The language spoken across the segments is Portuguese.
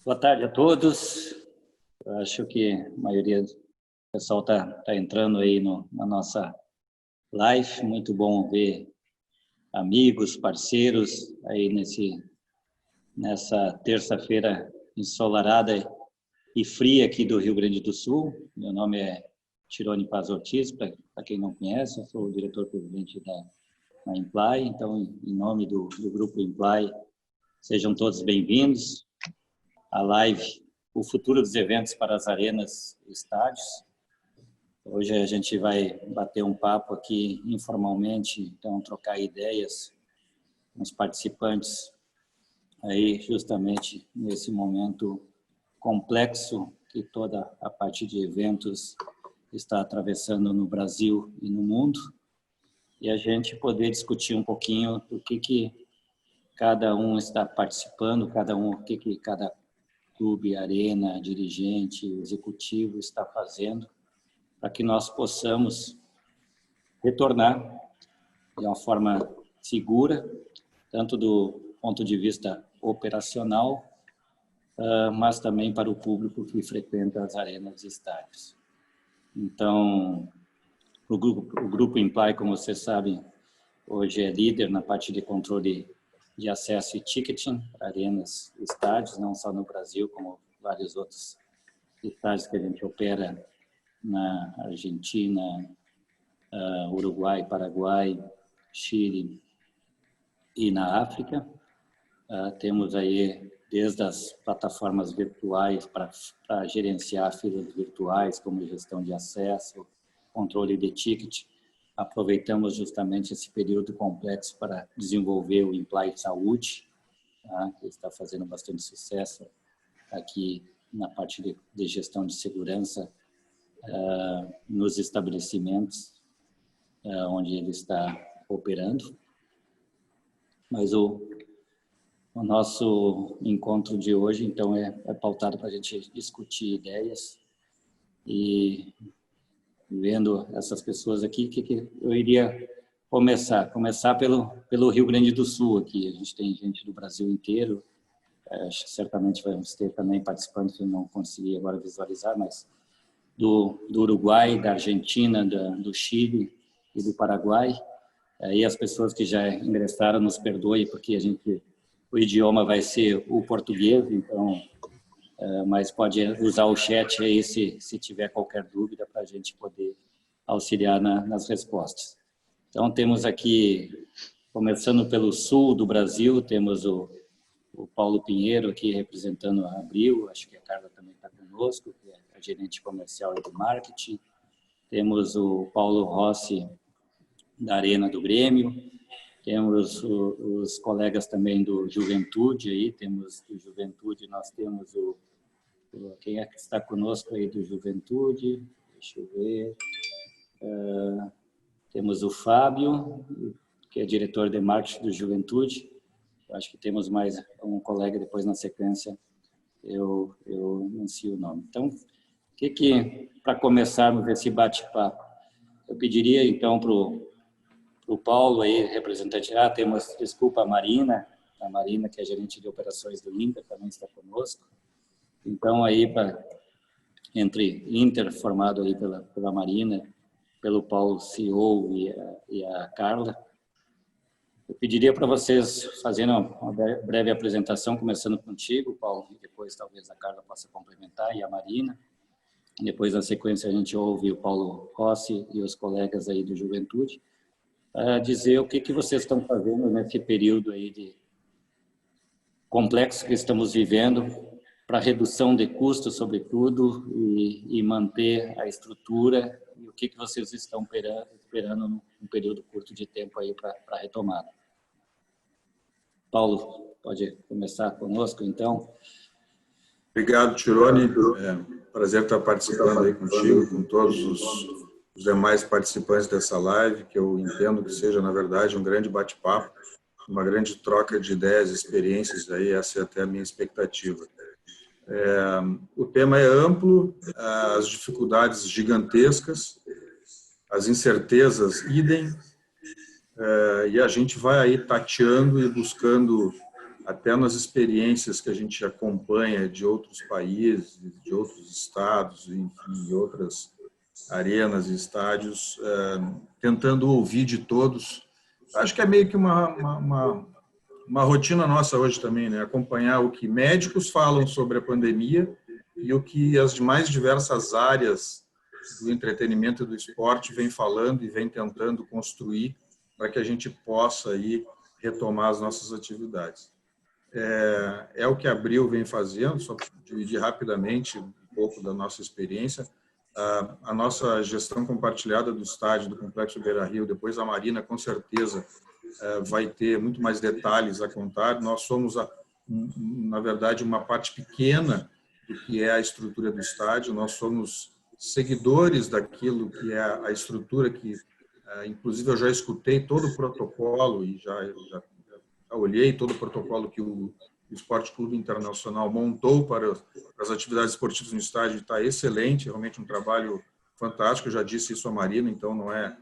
Boa tarde a todos. Eu acho que a maioria do pessoal tá entrando aí na nossa live. Muito bom ver amigos, parceiros aí nessa terça-feira ensolarada e fria aqui do Rio Grande do Sul. Meu nome é Tirone Paz Ortiz, para quem não conhece, eu sou o diretor-presidente da Imply. Então, em nome do Grupo Imply, sejam todos bem-vindos à live O Futuro dos Eventos para as Arenas e Estádios. Hoje a gente vai bater um papo aqui informalmente, então trocar ideias com os participantes aí justamente nesse momento complexo que toda a parte de eventos está atravessando no Brasil e no mundo, e a gente poder discutir um pouquinho do que cada um está participando, o que cada clube, arena, dirigente, executivo está fazendo para que nós possamos retornar de uma forma segura, tanto do ponto de vista operacional, mas também para o público que frequenta as arenas e estádios. Então, o Grupo Imply, como vocês sabem, hoje é líder na parte de controle de acesso e ticketing para arenas e estádios, não só no Brasil, como vários outros estádios que a gente opera na Argentina, Uruguai, Paraguai, Chile e na África. Temos aí desde as plataformas virtuais para gerenciar filas virtuais, como gestão de acesso, controle de ticket. Aproveitamos justamente esse período complexo para desenvolver o Imply Saúde, tá? Que está fazendo bastante sucesso aqui na parte de gestão de segurança nos estabelecimentos onde ele está operando. Mas o nosso encontro de hoje, então, é pautado para a gente discutir ideias e vendo essas pessoas aqui, que eu iria começar pelo Rio Grande do Sul aqui. A gente tem gente do Brasil inteiro, certamente vamos ter também participantes que eu não consegui agora visualizar, mas do Uruguai, da Argentina, do Chile e do Paraguai. E as pessoas que já ingressaram nos perdoem, porque o idioma vai ser o português, então, mas pode usar o chat aí se tiver qualquer dúvida para a gente poder auxiliar nas respostas. Então, temos aqui, começando pelo sul do Brasil, temos o Paulo Pinheiro aqui representando a Abril, acho que a Carla também está conosco, que é a gerente comercial e do marketing. Temos o Paulo Rossi, da Arena do Grêmio. Temos os colegas também do Juventude, aí temos do Juventude, nós temos quem é que está conosco aí do Juventude? Deixa eu ver. Temos o Fábio, que é diretor de marketing do Juventude. Acho que temos mais um colega depois na sequência, eu anuncio o nome. Então, para começarmos esse bate-papo, eu pediria então para o Paulo aí, representante, desculpa, a Marina, que é gerente de operações do Inter, também está conosco. Então, aí, entre Inter, formado aí pela Marina, pelo Paulo, CEO, e a Carla, eu pediria para vocês fazerem uma breve apresentação, começando contigo, Paulo, e depois talvez a Carla possa complementar, e a Marina. Depois, na sequência, a gente ouve o Paulo Rossi e os colegas aí do Juventude, dizer o que vocês estão fazendo nesse período aí de complexo que estamos vivendo para redução de custos, sobretudo, e manter a estrutura, e o que vocês estão esperando num período curto de tempo aí para a retomada. Paulo, pode começar conosco, então. Obrigado, Tirone. Prazer estar participando aí contigo, com todos os demais participantes dessa live, que eu entendo que seja, na verdade, um grande bate-papo, uma grande troca de ideias e experiências, aí, essa é até a minha expectativa. O tema é amplo, as dificuldades gigantescas, as incertezas idem, e a gente vai aí tateando e buscando até nas experiências que a gente acompanha de outros países, de outros estados, enfim, de outras arenas e estádios, tentando ouvir de todos. Acho que é meio que uma rotina nossa hoje também, né? Acompanhar o que médicos falam sobre a pandemia e o que as mais diversas áreas do entretenimento e do esporte vêm falando e vêm tentando construir para que a gente possa aí retomar as nossas atividades. É o que a Abril vem fazendo, só para dividir rapidamente um pouco da nossa experiência. A nossa gestão compartilhada do estádio, do Complexo Beira-Rio, depois a Marina, com certeza, vai ter muito mais detalhes a contar. Nós somos, na verdade, uma parte pequena do que é a estrutura do estádio. Nós somos seguidores daquilo que é a estrutura que, inclusive, eu já escutei todo o protocolo e já olhei todo o protocolo que o Esporte Clube Internacional montou para as atividades esportivas no estádio. Está excelente, realmente um trabalho fantástico. Eu já disse isso à Marina, então não é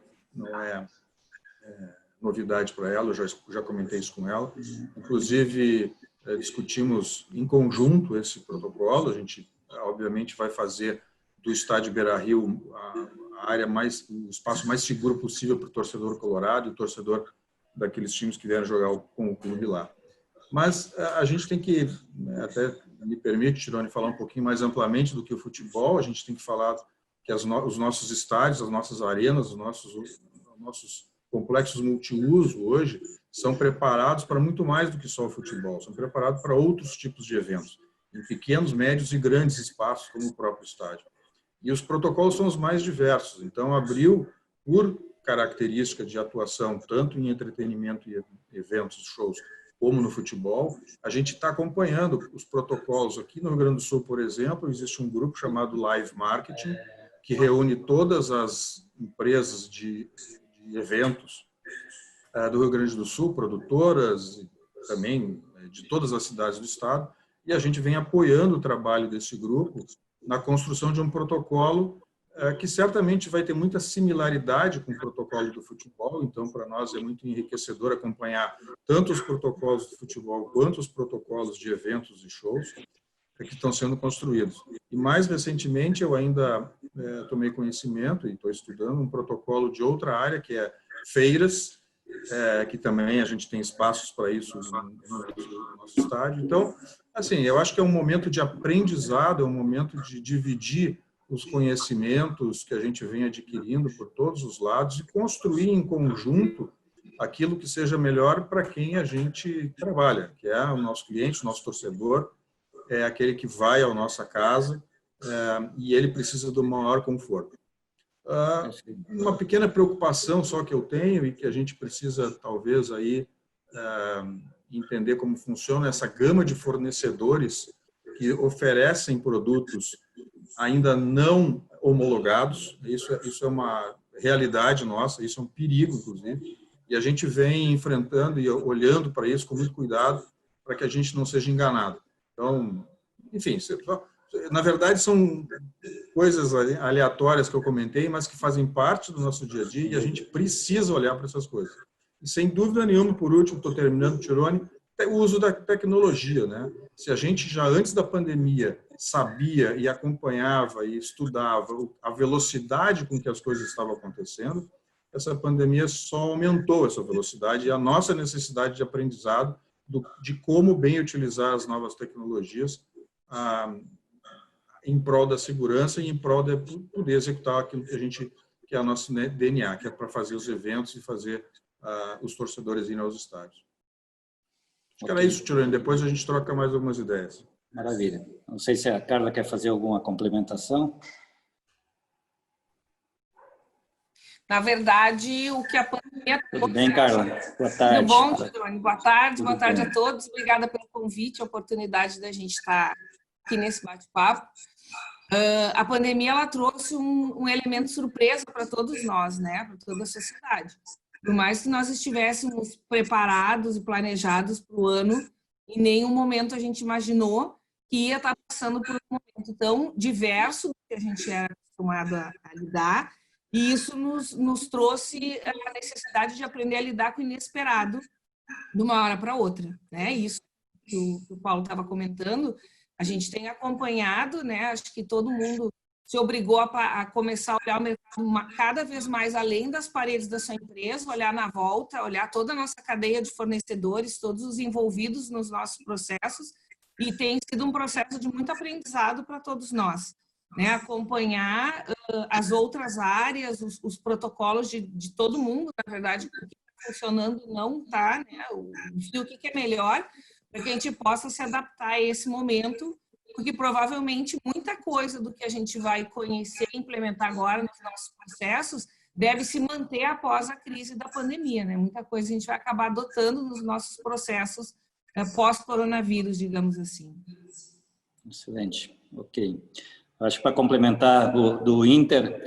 novidade para ela, eu já comentei isso com ela. Inclusive, discutimos em conjunto esse protocolo. A gente, obviamente, vai fazer do estádio Beira-Rio a área o espaço mais seguro possível para o torcedor colorado e o torcedor daqueles times que vieram jogar com o clube lá. Mas a gente tem que, até me permite, Tironi, falar um pouquinho mais amplamente do que o futebol. A gente tem que falar que os nossos estádios, as nossas arenas, os nossos complexos multiuso hoje são preparados para muito mais do que só o futebol. São preparados para outros tipos de eventos, em pequenos, médios e grandes espaços, como o próprio estádio. E os protocolos são os mais diversos. Então, Abril, por característica de atuação, tanto em entretenimento e eventos, shows, como no futebol, a gente está acompanhando os protocolos. Aqui no Rio Grande do Sul, por exemplo, existe um grupo chamado Live Marketing, que reúne todas as empresas de eventos do Rio Grande do Sul, produtoras, e também de todas as cidades do estado, e a gente vem apoiando o trabalho desse grupo na construção de um protocolo que certamente vai ter muita similaridade com o protocolo do futebol. Então, para nós é muito enriquecedor acompanhar tanto os protocolos do futebol quanto os protocolos de eventos e shows que estão sendo construídos. E mais recentemente eu ainda tomei conhecimento e estou estudando um protocolo de outra área, que é feiras, que também a gente tem espaços para isso no nosso estádio. Então, assim, eu acho que é um momento de aprendizado, é um momento de dividir os conhecimentos que a gente vem adquirindo por todos os lados e construir em conjunto aquilo que seja melhor para quem a gente trabalha, que é o nosso cliente, o nosso torcedor, é aquele que vai à nossa casa e ele precisa do maior conforto. Uma pequena preocupação só que eu tenho e que a gente precisa talvez aí entender como funciona essa gama de fornecedores que oferecem produtos ainda não homologados. Isso é uma realidade nossa, isso é um perigo, inclusive, e a gente vem enfrentando e olhando para isso com muito cuidado para que a gente não seja enganado. Então, enfim, na verdade são coisas aleatórias que eu comentei, mas que fazem parte do nosso dia a dia e a gente precisa olhar para essas coisas. E sem dúvida nenhuma, por último, estou terminando, Tironi, o uso da tecnologia, né? Se a gente já antes da pandemia sabia e acompanhava e estudava a velocidade com que as coisas estavam acontecendo, essa pandemia só aumentou essa velocidade e a nossa necessidade de aprendizado de como bem utilizar as novas tecnologias em prol da segurança e em prol de poder executar aquilo que é o nosso DNA, que é para fazer os eventos e fazer os torcedores irem aos estádios. Acho que era isso, Tironi. Depois a gente troca mais algumas ideias. Maravilha. Não sei se a Carla quer fazer alguma complementação. Na verdade, o que a pandemia... Tudo bem, Carla? Boa tarde. Tudo bom, Tironi? Boa tarde a todos. Obrigada pelo convite, a oportunidade da gente estar aqui nesse bate-papo. A pandemia ela trouxe um elemento surpresa para todos nós, né? Para toda a sociedade. Por mais que nós estivéssemos preparados e planejados para o ano, em nenhum momento a gente imaginou que ia estar passando por um momento tão diverso do que a gente era acostumado a lidar, e isso nos trouxe a necessidade de aprender a lidar com o inesperado de uma hora para outra, né? Isso que o Paulo estava comentando, a gente tem acompanhado, né? Acho que todo mundo se obrigou a começar a olhar o mercado cada vez mais além das paredes da sua empresa, olhar na volta, olhar toda a nossa cadeia de fornecedores, todos os envolvidos nos nossos processos, e tem sido um processo de muito aprendizado para todos nós, né? Acompanhar as outras áreas, os protocolos de todo mundo, na verdade, o que está funcionando não está, né? O que é melhor, para que a gente possa se adaptar a esse momento, porque provavelmente muita coisa do que a gente vai conhecer e implementar agora nos nossos processos deve se manter após a crise da pandemia, né? Muita coisa a gente vai acabar adotando nos nossos processos pós-coronavírus, digamos assim. Excelente, ok. Acho que para complementar do Inter,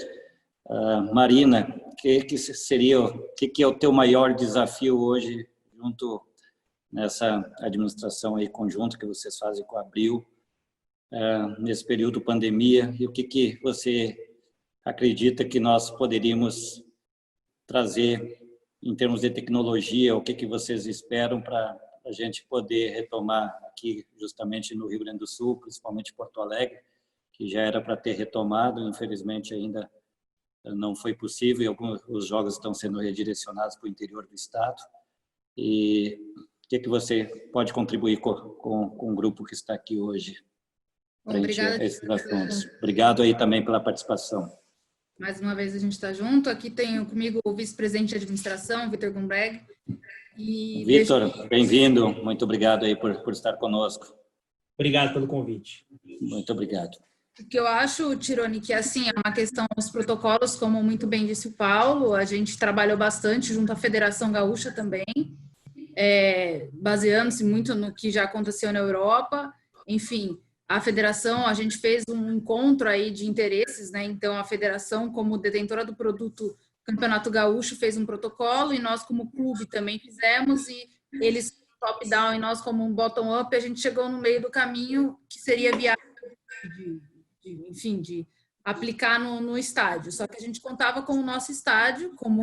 Marina, o que seria, o que é o teu maior desafio hoje junto nessa administração aí conjunta que vocês fazem com a Abril, nesse período pandemia, e o que você acredita que nós poderíamos trazer em termos de tecnologia, o que vocês esperam para a gente poder retomar aqui justamente no Rio Grande do Sul, principalmente Porto Alegre, que já era para ter retomado, infelizmente ainda não foi possível, e alguns os jogos estão sendo redirecionados para o interior do estado. E o que você pode contribuir com o grupo que está aqui hoje? Obrigada. Obrigado aí também pela participação. Mais uma vez a gente está junto. Aqui tenho comigo o vice-presidente de administração, Vitor Gumbreg. Vitor, bem-vindo. Muito obrigado aí por estar conosco. Obrigado pelo convite. Muito obrigado. O que eu acho, Tironi, que assim, é uma questão dos protocolos, como muito bem disse o Paulo, a gente trabalhou bastante junto à Federação Gaúcha também, baseando-se muito no que já aconteceu na Europa. Enfim, a federação, a gente fez um encontro aí de interesses, né? Então, a federação, como detentora do produto Campeonato Gaúcho, fez um protocolo e nós, como clube, também fizemos, e eles top-down e nós, como um bottom-up, a gente chegou no meio do caminho que seria viável de aplicar no estádio. Só que a gente contava com o nosso estádio, como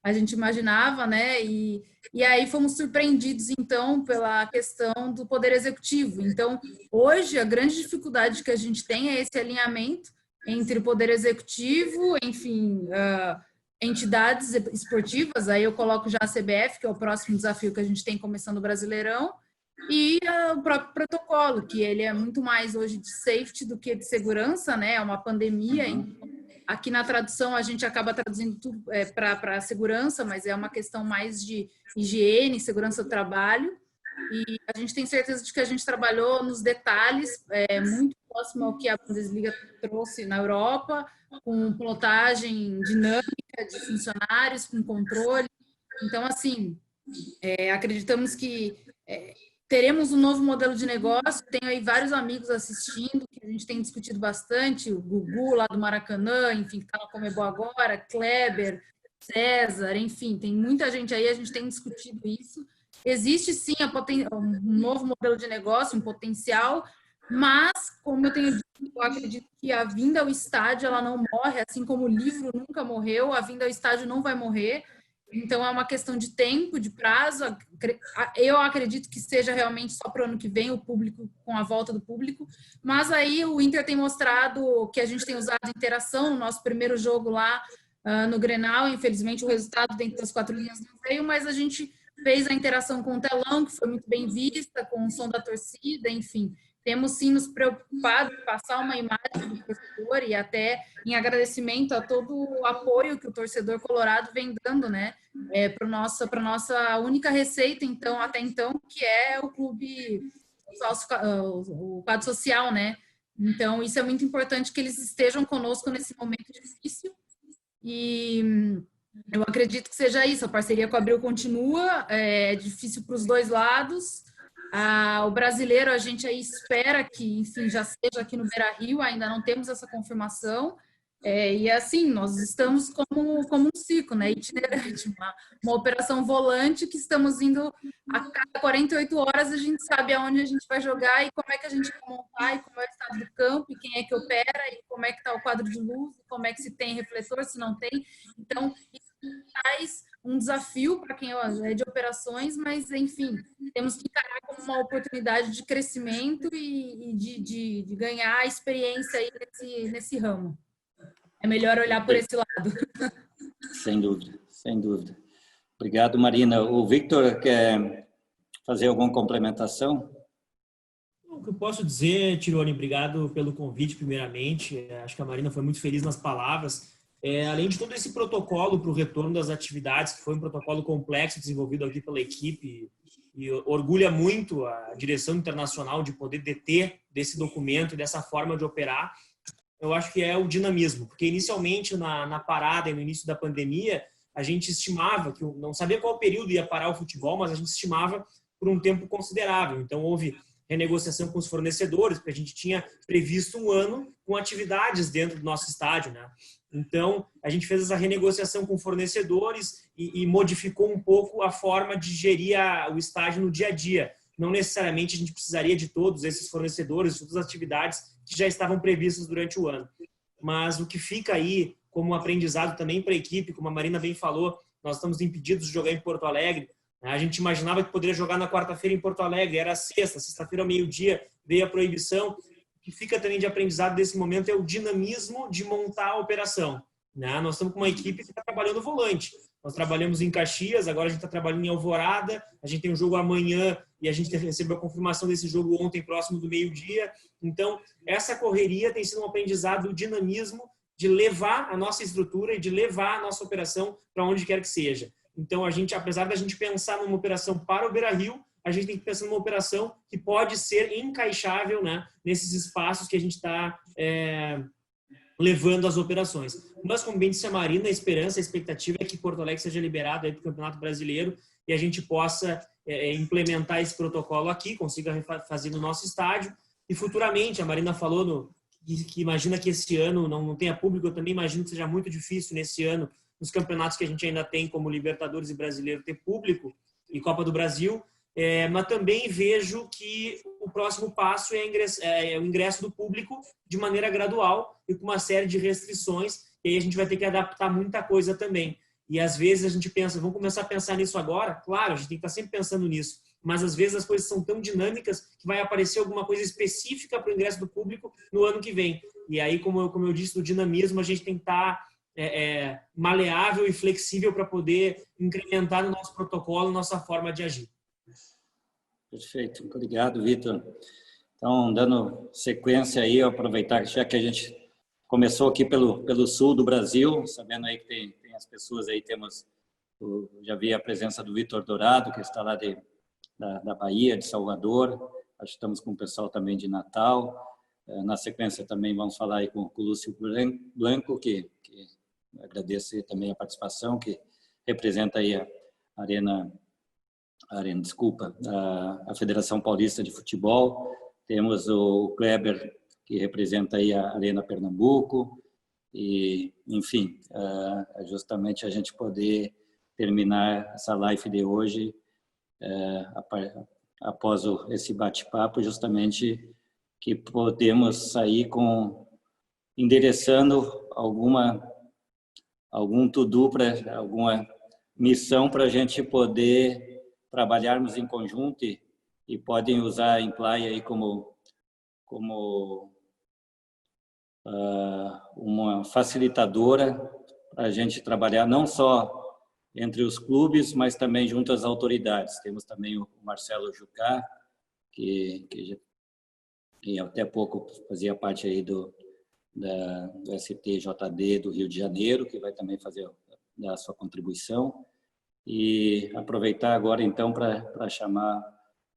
a gente imaginava, né? E aí fomos surpreendidos, então, pela questão do Poder Executivo. Então, hoje, a grande dificuldade que a gente tem é esse alinhamento entre o Poder Executivo, enfim, entidades esportivas, aí eu coloco já a CBF, que é o próximo desafio que a gente tem começando o Brasileirão, e o próprio protocolo, que ele é muito mais hoje de safety do que de segurança, né? É uma pandemia. Então, aqui na tradução a gente acaba traduzindo tudo para segurança, mas é uma questão mais de higiene, segurança do trabalho. E a gente tem certeza de que a gente trabalhou nos detalhes, muito próximo ao que a Bundesliga trouxe na Europa, com plotagem dinâmica de funcionários, com controle. Então, assim, acreditamos que teremos um novo modelo de negócio. Tenho aí vários amigos assistindo, que a gente tem discutido bastante, o Gugu lá do Maracanã, enfim, que está na Conmebol agora, Kleber, César, enfim, tem muita gente aí, a gente tem discutido isso. Existe sim um novo modelo de negócio, um potencial, mas, como eu tenho dito, eu acredito que a vinda ao estádio ela não morre, assim como o livro nunca morreu, a vinda ao estádio não vai morrer. Então, é uma questão de tempo, de prazo. Eu acredito que seja realmente só para o ano que vem, o público, com a volta do público. Mas aí o Inter tem mostrado que a gente tem usado interação no nosso primeiro jogo lá no Grenal. Infelizmente, o resultado dentro das 4 linhas não veio, mas a gente fez a interação com o telão, que foi muito bem vista, com o som da torcida, enfim. Temos sim nos preocupado em passar uma imagem do torcedor e até em agradecimento a todo o apoio que o torcedor colorado vem dando, né, para nossa única receita, então, até então, que é o clube, o quadro social, né? Então, isso é muito importante que eles estejam conosco nesse momento difícil e eu acredito que seja isso. A parceria com a Abril continua, é difícil para os dois lados. O brasileiro, a gente aí espera que, enfim, já seja aqui no Beira-Rio, ainda não temos essa confirmação. E assim, nós estamos como um ciclo, né, itinerante, uma operação volante que estamos indo a cada 48 horas, a gente sabe aonde a gente vai jogar e como é que a gente vai montar, e como é o estado do campo, e quem é que opera, e como é que está o quadro de luz, e como é que se tem refletor, se não tem. Então, isso traz um desafio para quem é de operações, mas, enfim, temos que encarar como uma oportunidade de crescimento e de ganhar experiência aí nesse ramo. É melhor olhar por esse lado. Sem dúvida, sem dúvida. Obrigado, Marina. O Victor quer fazer alguma complementação? O que eu posso dizer, Tironi, obrigado pelo convite, primeiramente. Acho que a Marina foi muito feliz nas palavras. Além de todo esse protocolo para o retorno das atividades, que foi um protocolo complexo desenvolvido aqui pela equipe, e orgulha muito a direção internacional de poder deter desse documento e dessa forma de operar, eu acho que é o dinamismo. Porque inicialmente, na parada e no início da pandemia, a gente estimava, que não sabia qual período ia parar o futebol, mas a gente estimava por um tempo considerável. Então, houve renegociação com os fornecedores, porque a gente tinha previsto um ano com atividades dentro do nosso estádio, né? Então, a gente fez essa renegociação com fornecedores e modificou um pouco a forma de gerir o estádio no dia a dia. Não necessariamente a gente precisaria de todos esses fornecedores, todas as atividades que já estavam previstas durante o ano. Mas o que fica aí como aprendizado também para a equipe, como a Marina bem falou, nós estamos impedidos de jogar em Porto Alegre. A gente imaginava que poderia jogar na quarta-feira em Porto Alegre, era sexta-feira ao meio-dia, veio a proibição. O que fica também de aprendizado desse momento é o dinamismo de montar a operação. Nós estamos com uma equipe que está trabalhando volante. Nós trabalhamos em Caxias, agora a gente está trabalhando em Alvorada, a gente tem um jogo amanhã e a gente recebeu a confirmação desse jogo ontem, próximo do meio-dia. Então, essa correria tem sido um aprendizado, o dinamismo de levar a nossa estrutura e de levar a nossa operação para onde quer que seja. Então, a gente, apesar da gente pensar numa operação para o Beira-Rio, a gente tem que pensar numa operação que pode ser encaixável, né, nesses espaços que a gente está levando as operações. Mas, como bem disse a Marina, a esperança, a expectativa é que Porto Alegre seja liberado para o Campeonato Brasileiro e a gente possa implementar esse protocolo aqui, consiga fazer no nosso estádio. E futuramente, a Marina falou que imagina que esse ano não tenha público, eu também imagino que seja muito difícil nesse ano, nos campeonatos que a gente ainda tem, como Libertadores e Brasileiro, ter público, e Copa do Brasil, mas também vejo que o próximo passo é o ingresso do público de maneira gradual e com uma série de restrições, e aí a gente vai ter que adaptar muita coisa também. E às vezes a gente pensa, vamos começar a pensar nisso agora? Claro, a gente tem que estar sempre pensando nisso, mas às vezes as coisas são tão dinâmicas que vai aparecer alguma coisa específica para o ingresso do público no ano que vem. E aí, como eu disse, do dinamismo, a gente tem que estar maleável e flexível para poder incrementar no nosso protocolo, nossa forma de agir. Perfeito, obrigado, Vitor. Então, dando sequência aí, aproveitar já que a gente começou aqui pelo sul do Brasil, sabendo aí que tem as pessoas aí, já vi a presença do Vitor Dourado, que está lá da Bahia, de Salvador, acho que estamos com o pessoal também de Natal. Na sequência também vamos falar aí com o Lúcio Blanco, que agradeço também a participação, que representa aí a Federação Paulista de Futebol. Temos o Kleber, que representa aí a Arena Pernambuco. E, enfim, justamente a gente poder terminar essa live de hoje após esse bate-papo, justamente que podemos sair endereçando algum to-do, alguma missão para a gente poder trabalharmos em conjunto e podem usar a Imply aí como uma facilitadora para a gente trabalhar não só entre os clubes, mas também junto às autoridades. Temos também o Marcelo Jucá, que até pouco fazia parte aí do STJD do Rio de Janeiro, que vai também dar a sua contribuição. E aproveitar agora, então, para chamar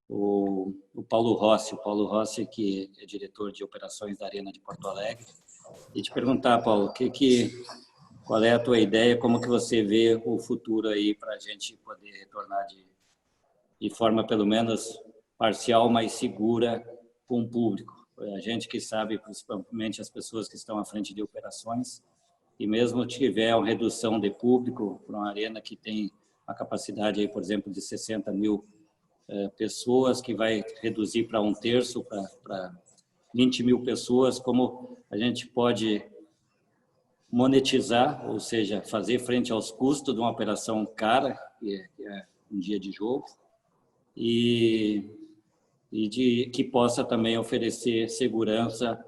o Paulo Rossi, que é diretor de operações da Arena de Porto Alegre, e te perguntar, Paulo, qual é a tua ideia, como que você vê o futuro aí para a gente poder retornar de forma, pelo menos, parcial, mais segura com o público. A gente que sabe, principalmente as pessoas que estão à frente de operações, e mesmo tiver uma redução de público para uma arena que tem a capacidade, aí, por exemplo, de 60 mil pessoas, que vai reduzir para 1/3, para 20 mil pessoas, como a gente pode monetizar, ou seja, fazer frente aos custos de uma operação cara, que é um dia de jogo, e e que possa também oferecer segurança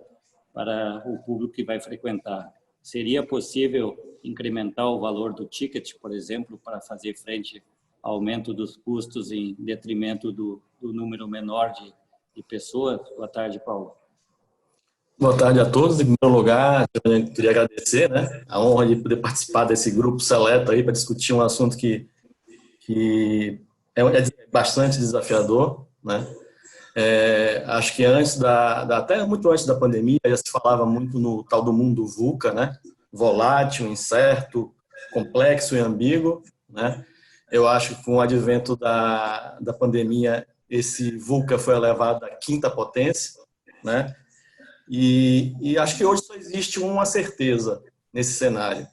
para o público que vai frequentar. Seria possível incrementar o valor do ticket, por exemplo, para fazer frente ao aumento dos custos em detrimento do número menor de pessoas? Boa tarde, Paulo. Boa tarde a todos. Em primeiro lugar, eu queria agradecer, né, a honra de poder participar desse grupo seleto aí para discutir um assunto que é bastante desafiador, né? Acho que até muito antes da pandemia, já se falava muito no tal do mundo VUCA, né? Volátil, incerto, complexo e ambíguo, né? Eu acho que com o advento da pandemia, esse VUCA foi elevado à quinta potência, né? E acho que hoje só existe uma certeza nesse cenário,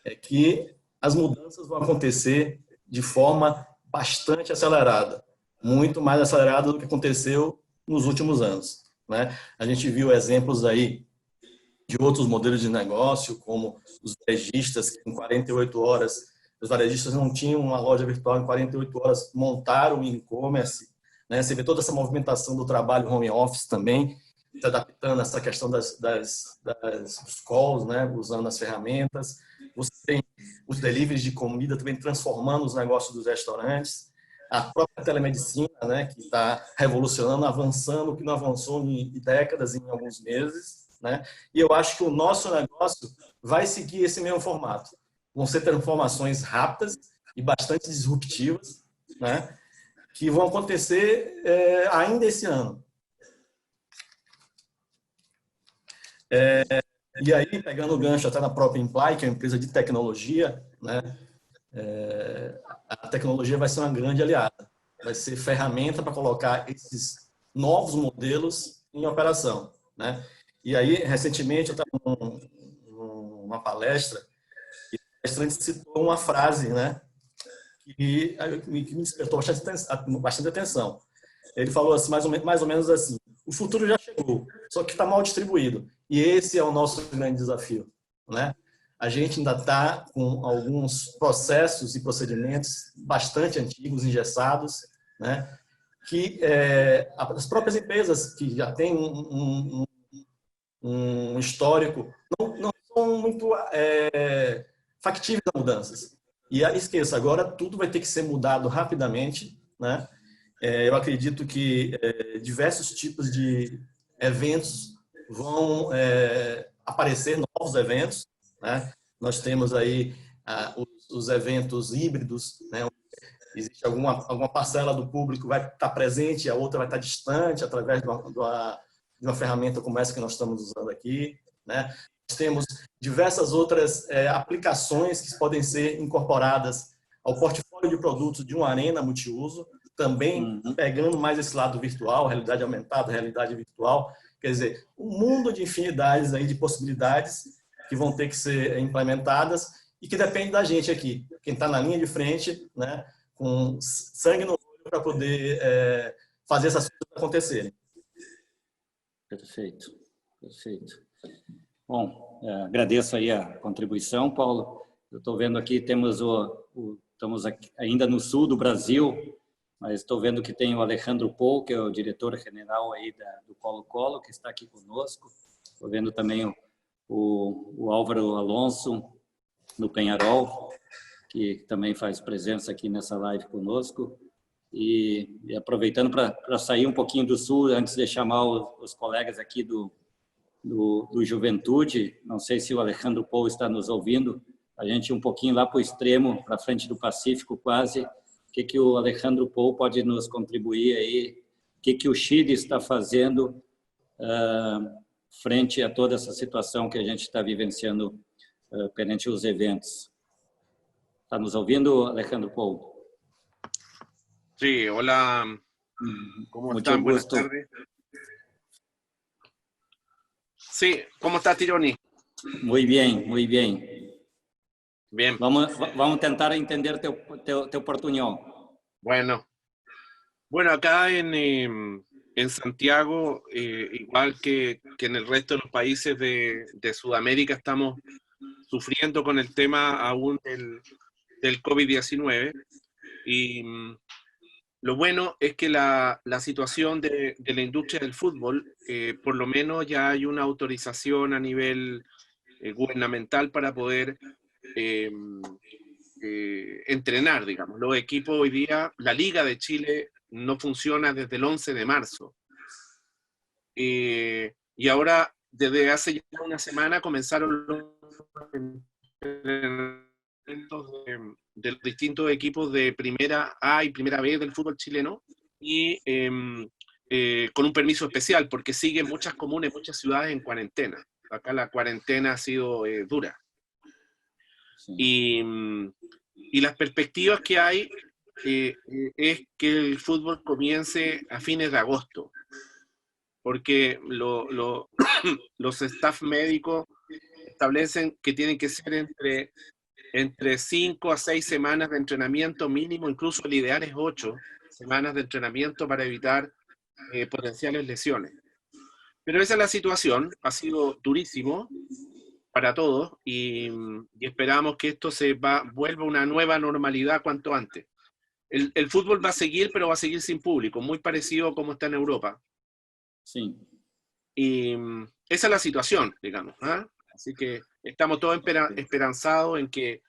é que as mudanças vão acontecer de forma bastante acelerada, muito mais acelerada do que aconteceu nos últimos anos, né? A gente viu exemplos aí de outros modelos de negócio, como os varejistas, que em 48 horas, os varejistas não tinham uma loja virtual, em 48 horas montaram um e-commerce, né? Você vê toda essa movimentação do trabalho home office também, se adaptando a essa questão dos calls, né? Usando as ferramentas. Você tem os deliveries de comida também transformando os negócios dos restaurantes. A própria telemedicina, né? Que está revolucionando, avançando, que não avançou em décadas, em alguns meses, né? E eu acho que o nosso negócio vai seguir esse mesmo formato. Vão ser transformações rápidas e bastante disruptivas, né? Que vão acontecer ainda esse ano. E aí, pegando o gancho até na própria Imply, que é uma empresa de tecnologia, né? A tecnologia vai ser uma grande aliada, vai ser ferramenta para colocar esses novos modelos em operação, né? E aí, recentemente, eu estava numa palestra e o palestrante citou uma frase, né? Que me despertou bastante atenção. Ele falou assim, mais ou menos assim: o futuro já chegou, só que está mal distribuído. E esse é o nosso grande desafio, né? A gente ainda está com alguns processos e procedimentos bastante antigos, engessados, né? Que as próprias empresas que já têm um histórico não são muito factíveis a mudanças. E esqueça, agora tudo vai ter que ser mudado rapidamente, né? Eu acredito que diversos tipos de eventos vão aparecer, novos eventos, né? Nós temos aí os eventos híbridos, né? Existe alguma parcela do público que vai estar presente, a outra vai estar distante, através de uma ferramenta como essa que nós estamos usando aqui, né? Nós temos diversas outras aplicações que podem ser incorporadas ao portfólio de produtos de uma arena multiuso, também pegando mais esse lado virtual, realidade aumentada, realidade virtual. Quer dizer, um mundo de infinidades aí de possibilidades que vão ter que ser implementadas e que depende da gente aqui, quem está na linha de frente, né, com sangue no olho para poder fazer essas coisas acontecerem. Perfeito, perfeito. Bom, agradeço aí a contribuição, Paulo. Eu estou vendo aqui, estamos aqui, ainda no sul do Brasil, mas estou vendo que tem o Alejandro Pou, que é o diretor-geral aí do Colo-Colo, que está aqui conosco. Estou vendo também o Álvaro Alonso, no Penharol, que também faz presença aqui nessa live conosco. E aproveitando para sair um pouquinho do sul, antes de chamar os colegas aqui do Juventude, não sei se o Alejandro Pou está nos ouvindo, a gente ir um pouquinho lá para o extremo, para frente do Pacífico quase. O que o Alejandro Pou pode nos contribuir aí? O que o Chile está fazendo frente a toda essa situação que a gente está vivenciando perante os eventos? Está nos ouvindo, Alejandro Pou? Sí, hola, ¿cómo están? Buenas tardes. Sí, ¿cómo está, Tironi? Muy bien, muy bien. Bien. Vamos tentar entender teu portuñol. Bueno, acá en Santiago, igual que en el resto de los países de Sudamérica, estamos sufriendo con el tema aún del COVID-19 y lo bueno es que la situación de la industria del fútbol, por lo menos ya hay una autorización a nivel gubernamental para poder entrenar, digamos. Los equipos hoy día, la Liga de Chile no funciona desde el 11 de marzo. Y ahora, desde hace ya una semana, comenzaron los entrenamientos de los distintos equipos de primera A y primera B del fútbol chileno, y con un permiso especial, porque siguen muchas comunas, muchas ciudades en cuarentena. Acá la cuarentena ha sido dura. Sí. Y las perspectivas que hay es que el fútbol comience a fines de agosto, porque los staff médicos establecen que tienen que ser entre 5 a 6 semanas de entrenamiento mínimo, incluso el ideal es 8 semanas de entrenamiento para evitar potenciales lesiones. Pero esa es la situación, ha sido durísimo para todos, y esperamos que esto vuelva a una nueva normalidad cuanto antes. El fútbol va a seguir, pero va a seguir sin público, muy parecido a como está en Europa. Sí. Y esa es la situación, digamos, ¿eh? Así que estamos todos esperanzados en que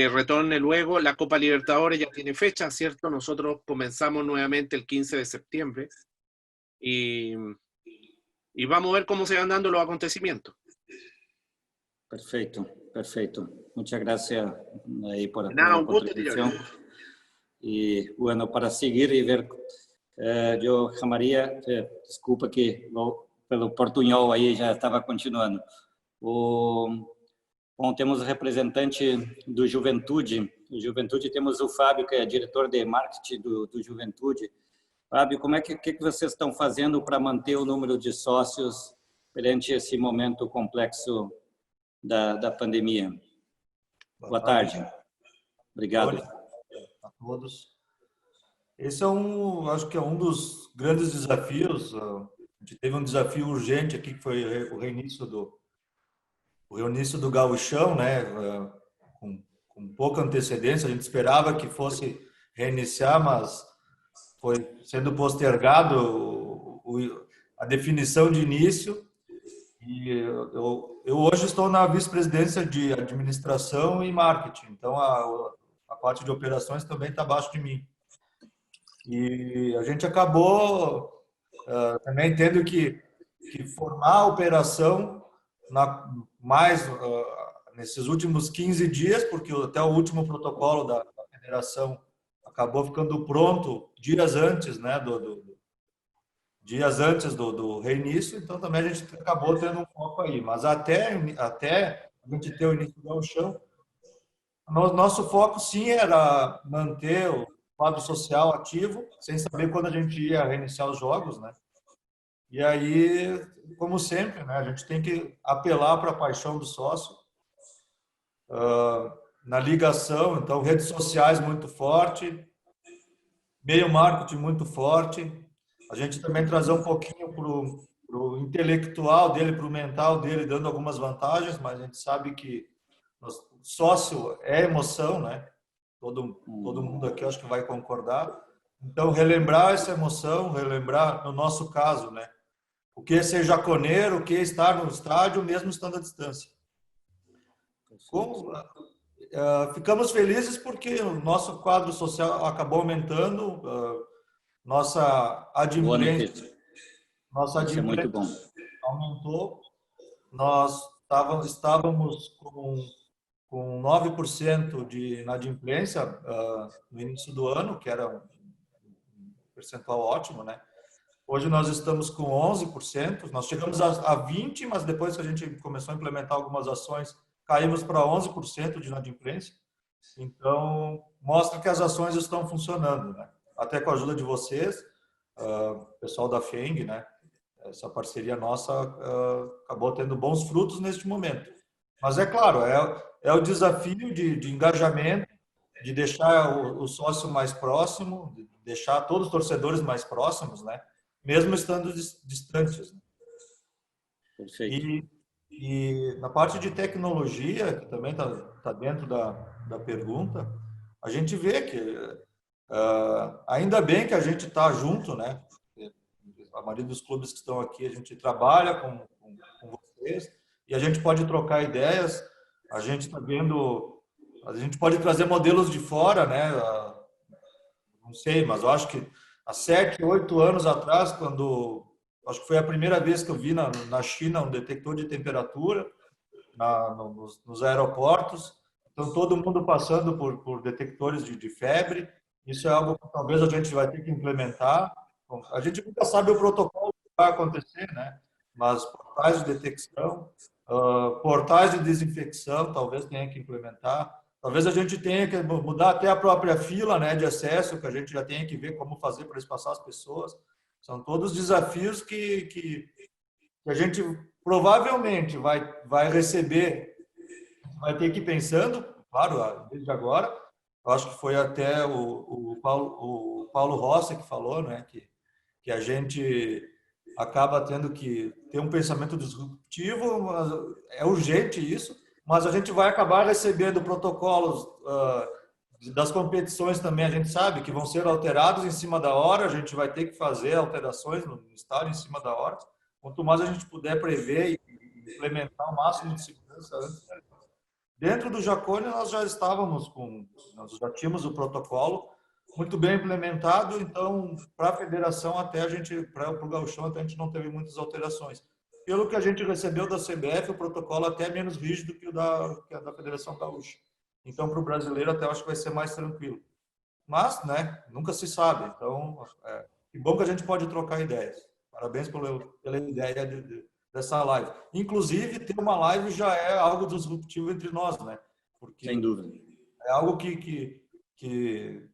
retorne luego. La Copa Libertadores ya tiene fecha, ¿cierto? Nosotros comenzamos nuevamente el 15 de septiembre y vamos a ver cómo se van dando los acontecimientos. Perfecto, perfecto. Muchas gracias ahí por Nada, tu contribución. Y bueno, para seguir y ver, eu chamaria, desculpa que pelo portunhol aí já estava continuando. Bom, temos o representante do Juventude. Do Juventude temos o Fábio, que é diretor de marketing do Juventude. Fábio, como é que vocês estão fazendo para manter o número de sócios perante esse momento complexo da pandemia? Boa tarde. Obrigado. A todos. Esse acho que é um dos grandes desafios. A gente teve um desafio urgente aqui, que foi o reinício do Gauchão, né? Com pouca antecedência. A gente esperava que fosse reiniciar, mas foi sendo postergado a definição de início. E eu hoje estou na vice-presidência de administração e marketing, então a parte de operações também está abaixo de mim. E a gente acabou também tendo que formar a operação nesses últimos 15 dias, porque até o último protocolo da federação acabou ficando pronto dias antes, né, do reinício, então também a gente acabou tendo um foco aí. Mas até a gente ter o início do Gauchão, nosso foco sim era manter o quadro social ativo, sem saber quando a gente ia reiniciar os jogos, né? E aí, como sempre, né, a gente tem que apelar para a paixão do sócio, na ligação, então redes sociais muito forte, meio marketing muito forte, a gente também trazer um pouquinho para o intelectual dele, para o mental dele, dando algumas vantagens, mas a gente sabe que sócio é emoção, né? Todo mundo aqui acho que vai concordar. Então, relembrar essa emoção, relembrar, no nosso caso, né? O que é ser jaconeiro, o que é estar no estádio, mesmo estando à distância. Ficamos felizes porque o nosso quadro social acabou aumentando, nossa adimplência muito bom. Aumentou. Nós estávamos com 9% de inadimplência no início do ano, que era um percentual ótimo, né? Hoje nós estamos com 11%, nós chegamos a 20%, mas depois que a gente começou a implementar algumas ações, caímos para 11% de inadimplência. Então, mostra que as ações estão funcionando, né? Até com a ajuda de vocês, pessoal da FENG, né? Essa parceria nossa acabou tendo bons frutos neste momento. Mas é claro, é o desafio de engajamento, de deixar o sócio mais próximo, de deixar todos os torcedores mais próximos, né? Mesmo estando distantes. Né? Perfeito. E na parte de tecnologia, que também está dentro da pergunta, a gente vê que Ainda bem que a gente está junto, né? A maioria dos clubes que estão aqui, a gente trabalha com vocês e a gente pode trocar ideias. A gente está vendo, a gente pode trazer modelos de fora, né? Não sei, mas eu acho que há 7, 8 anos atrás, acho que foi a primeira vez que eu vi na China um detector de temperatura nos aeroportos. Então, todo mundo passando por detectores de febre. Isso é algo que talvez a gente vai ter que implementar. A gente nunca sabe o protocolo que vai acontecer, né? Mas portais de detecção, portais de desinfecção, talvez tenha que implementar. Talvez a gente tenha que mudar até a própria fila, né, de acesso, que a gente já tenha que ver como fazer para espaçar as pessoas. São todos desafios que a gente provavelmente vai receber, vai ter que ir pensando, claro, desde agora. Eu acho que foi até o Paulo Rossi que falou, né, que a gente acaba tendo que ter um pensamento disruptivo, mas é urgente isso, mas a gente vai acabar recebendo protocolos das competições também, a gente sabe que vão ser alterados em cima da hora, a gente vai ter que fazer alterações no estádio em cima da hora. Quanto mais a gente puder prever e implementar o máximo de segurança antes. Dentro do Jacone, nós já tínhamos o protocolo muito bem implementado, então, para a federação, para o Gauchão, até a gente não teve muitas alterações. Pelo que a gente recebeu da CBF, o protocolo até é menos rígido que a da Federação Gaúcha. Então, para o brasileiro, até acho que vai ser mais tranquilo. Mas, né, nunca se sabe. Então, que bom que a gente pode trocar ideias. Parabéns pela ideia dessa live. Inclusive, ter uma live já é algo disruptivo entre nós, né? Porque sem dúvida. É algo que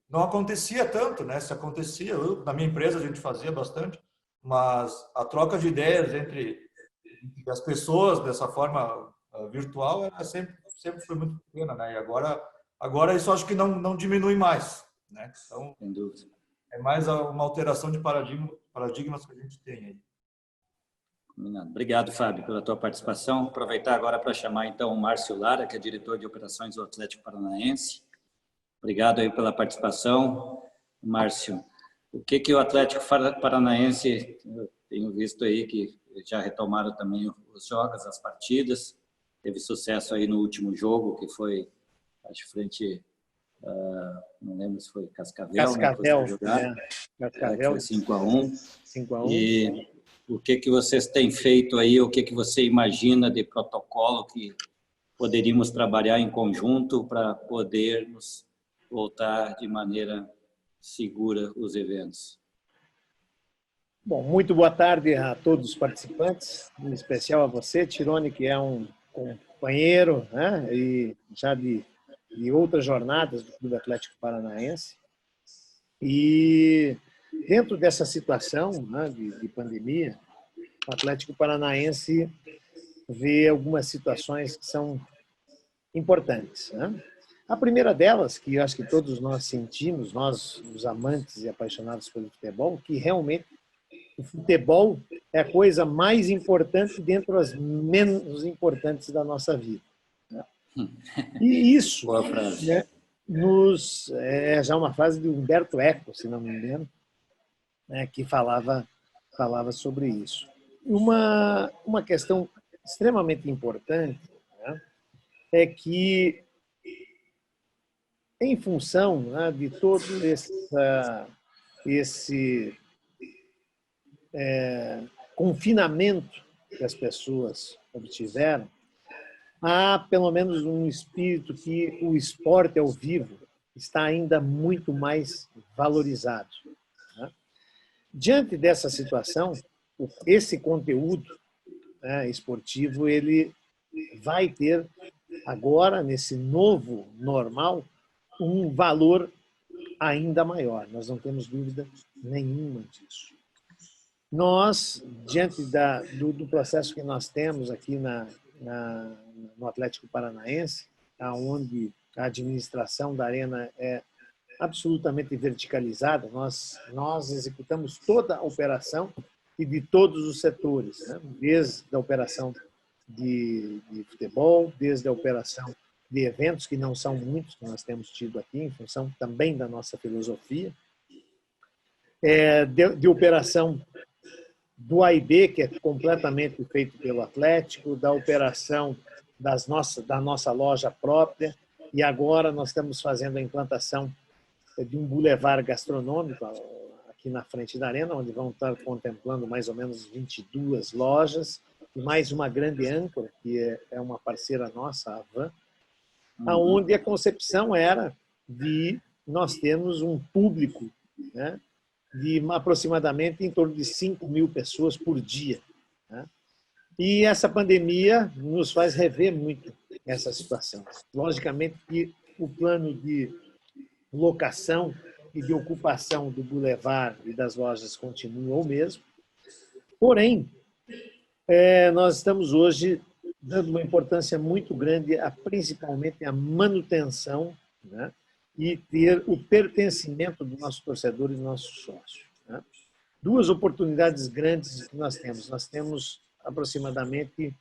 não acontecia tanto, né? Se acontecia, na minha empresa a gente fazia bastante, mas a troca de ideias entre as pessoas dessa forma virtual era sempre foi muito pequena, né? E agora isso acho que não diminui mais, né? Então, sem dúvida. É mais uma alteração de paradigmas que a gente tem aí. Obrigado, Fábio, pela tua participação. Aproveitar agora para chamar, então, o Márcio Lara, que é diretor de operações do Atlético Paranaense. Obrigado aí pela participação. Márcio, o que o Atlético Paranaense, eu tenho visto aí que já retomaram também os jogos, as partidas, teve sucesso aí no último jogo, que foi, acho, frente, não lembro se foi Cascavel, Cascavel, né? Cascavel. Foi 5-1. 5-1. E o que vocês têm feito aí, o que você imagina de protocolo que poderíamos trabalhar em conjunto para podermos voltar de maneira segura os eventos? Bom, muito boa tarde a todos os participantes, em especial a você, Tironi, que é um companheiro, né, e já de outras jornadas do Clube Atlético Paranaense. E dentro dessa situação, né, de pandemia, o Atlético Paranaense vê algumas situações que são importantes, né? A primeira delas, que eu acho que todos nós sentimos, nós, os amantes e apaixonados pelo futebol, que realmente o futebol é a coisa mais importante dentre as menos importantes da nossa vida. E isso, né, é já uma frase de Humberto Eco, se não me engano, né, que falava sobre isso. Uma questão extremamente importante, né, é que, em função, né, de todo esse confinamento que as pessoas obtiveram, há pelo menos um espírito que o esporte ao vivo está ainda muito mais valorizado, né? Diante dessa situação, esse conteúdo, né, esportivo, ele vai ter agora, nesse novo normal, um valor ainda maior. Nós não temos dúvida nenhuma disso. Nós, diante do processo que nós temos aqui no Atlético Paranaense, onde a administração da arena é absolutamente verticalizada, nós executamos toda a operação e de todos os setores, né? Desde a operação de futebol, desde a operação de eventos, que não são muitos que nós temos tido aqui, em função também da nossa filosofia, de operação do AIB, que é completamente feito pelo Atlético, da operação da nossa loja própria, e agora nós estamos fazendo a implantação de um bulevar gastronômico aqui na frente da arena, onde vão estar contemplando mais ou menos 22 lojas, e mais uma grande âncora, que é uma parceira nossa, a Van, onde a concepção era de nós termos um público, né, de aproximadamente em torno de 5.000 pessoas por dia, né? E essa pandemia nos faz rever muito essa situação. Logicamente que o plano de locação e de ocupação do bulevar e das lojas continua o mesmo, porém, nós estamos hoje dando uma importância muito grande principalmente à manutenção, né, e ter o pertencimento do nosso torcedor e do nosso sócio, né? Duas oportunidades grandes que nós temos. Nós temos aproximadamente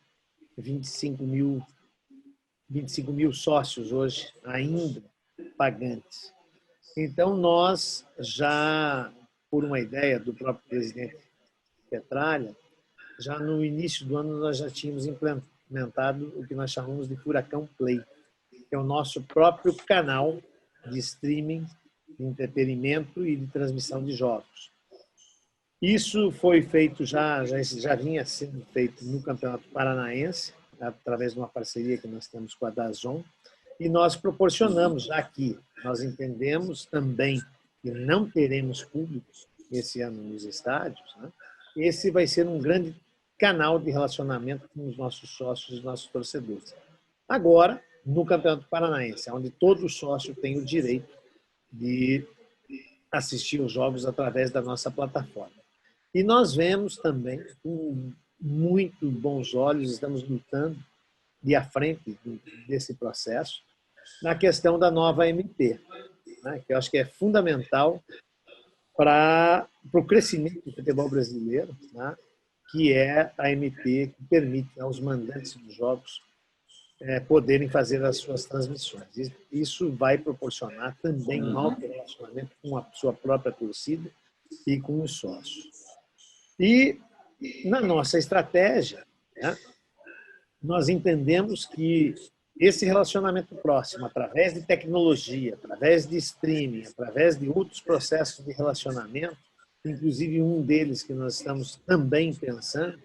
25 mil sócios hoje ainda pagantes. Então, nós já, por uma ideia do próprio presidente Petralha, já no início do ano nós já tínhamos implementado o que nós chamamos de Furacão Play, que é o nosso próprio canal de streaming, de entretenimento e de transmissão de jogos. Isso foi feito já vinha sendo feito no Campeonato Paranaense, através de uma parceria que nós temos com a DAZN, e nós proporcionamos aqui. Nós entendemos também que não teremos público esse ano nos estádios, né? Esse vai ser um grande canal de relacionamento com os nossos sócios e os nossos torcedores. Agora, no Campeonato Paranaense, onde todo sócio tem o direito de assistir os jogos através da nossa plataforma. E nós vemos também, com muito bons olhos, estamos lutando de à frente desse processo, na questão da nova MP, né, que eu acho que é fundamental para o crescimento do futebol brasileiro, né, que é a MP que permite aos mandantes dos jogos poderem fazer as suas transmissões. Isso vai proporcionar também um alto relacionamento com a sua própria torcida e com os sócios. E na nossa estratégia, né, nós entendemos que esse relacionamento próximo, através de tecnologia, através de streaming, através de outros processos de relacionamento, inclusive um deles que nós estamos também pensando,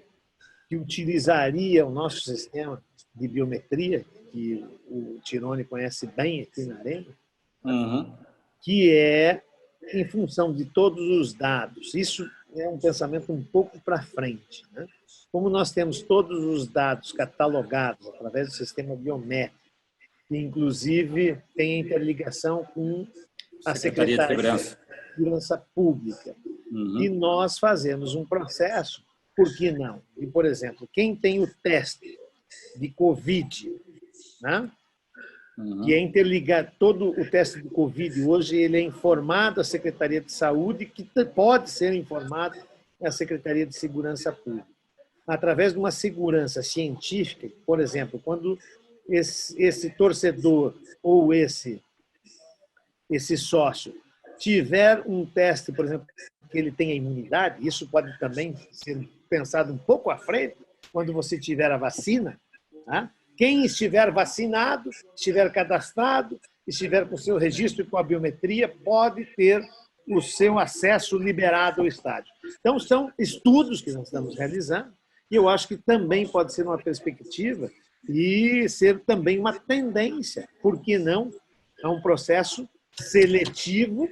que utilizaria o nosso sistema de biometria, que o Tironi conhece bem aqui na Arena, que é em função de todos os dados. Isso é um pensamento um pouco para frente, né? Como nós temos todos os dados catalogados através do sistema biométrico, que inclusive tem interligação com a Secretaria de Segurança Pública, e nós fazemos um processo, por que não? E, por exemplo, quem tem o teste de Covid, né? Que é interligado, todo o teste de Covid hoje ele é informado à Secretaria de Saúde, que pode ser informado à Secretaria de Segurança Pública. Através de uma segurança científica, por exemplo, quando esse torcedor ou esse sócio tiver um teste, por exemplo, que ele tenha imunidade, isso pode também ser pensado um pouco à frente, quando você tiver a vacina, né? Quem estiver vacinado, estiver cadastrado, estiver com o seu registro e com a biometria, pode ter o seu acesso liberado ao estádio. Então, são estudos que nós estamos realizando e eu acho que também pode ser uma perspectiva e ser também uma tendência, por que não? É um processo seletivo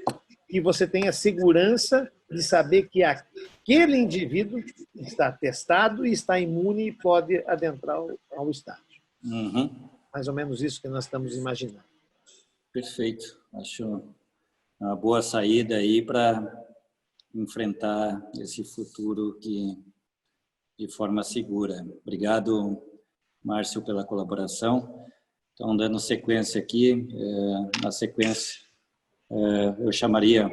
e você tem a segurança de saber que aquele indivíduo está testado e está imune e pode adentrar ao estádio. Mais ou menos isso que nós estamos imaginando. Perfeito. Acho uma boa saída aí para enfrentar esse futuro de forma segura. Obrigado, Márcio, pela colaboração. Então, dando sequência aqui, na sequência, eu chamaria,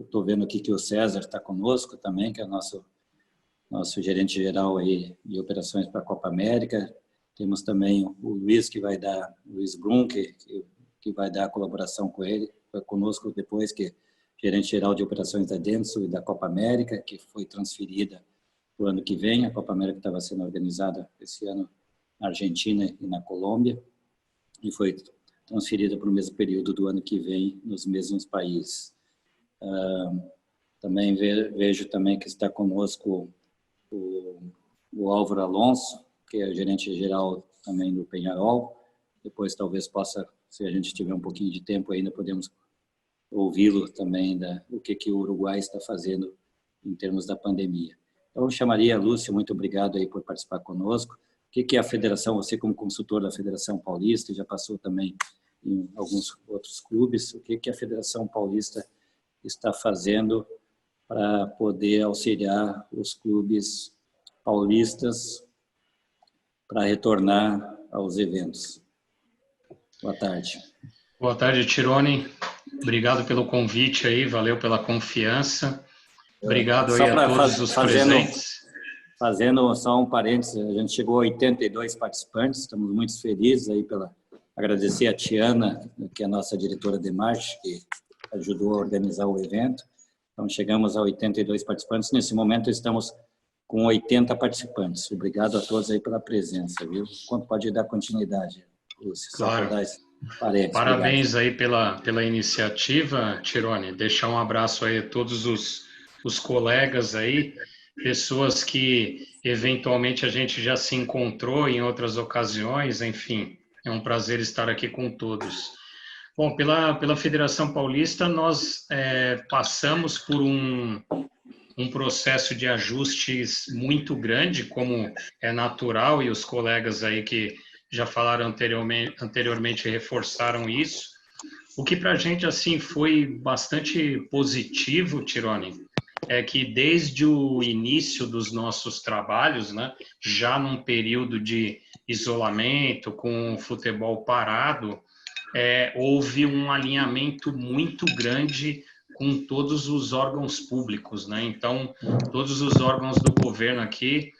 estou vendo aqui que o César está conosco também, que é o nosso gerente geral aí de operações para a Copa América. Temos também o Luiz, que vai dar, Luiz Brum, que vai dar a colaboração conosco depois, que é gerente geral de operações da Denso e da Copa América, que foi transferida para o ano que vem. A Copa América estava sendo organizada esse ano na Argentina e na Colômbia, e foi transferida para o mesmo período do ano que vem nos mesmos países. Também vejo também que está conosco o Álvaro Alonso, que é gerente geral também do Peñarol. Depois talvez possa, se a gente tiver um pouquinho de tempo ainda, podemos ouvi-lo também o que o Uruguai está fazendo em termos da pandemia. Então, eu chamaria a Lúcia, muito obrigado aí por participar conosco. O que é a federação, você como consultor da Federação Paulista, já passou também em alguns outros clubes, o que a Federação Paulista está fazendo para poder auxiliar os clubes paulistas para retornar aos eventos? Boa tarde. Boa tarde, Tironi. Obrigado pelo convite aí, valeu pela confiança. Obrigado aí a todos os presentes. Fazendo só um parênteses, a gente chegou a 82 participantes, estamos muito felizes aí agradecer a Tiana, que é a nossa diretora de marketing, que ajudou a organizar o evento. Então, chegamos a 82 participantes. Nesse momento, estamos com 80 participantes. Obrigado a todos aí pela presença, viu? Quanto pode dar continuidade, Lúcio? Claro. Parabéns aí pela iniciativa, Tironi. Deixar um abraço aí a todos os colegas aí, pessoas que eventualmente a gente já se encontrou em outras ocasiões, enfim, é um prazer estar aqui com todos. Bom, pela Federação Paulista, nós passamos por um processo de ajustes muito grande, como é natural, e os colegas aí que já falaram anteriormente reforçaram isso. O que para a gente assim, foi bastante positivo, Tironi, é que desde o início dos nossos trabalhos, né, já num período de isolamento, com o futebol parado, houve um alinhamento muito grande com todos os órgãos públicos, né? Então, todos os órgãos do governo aqui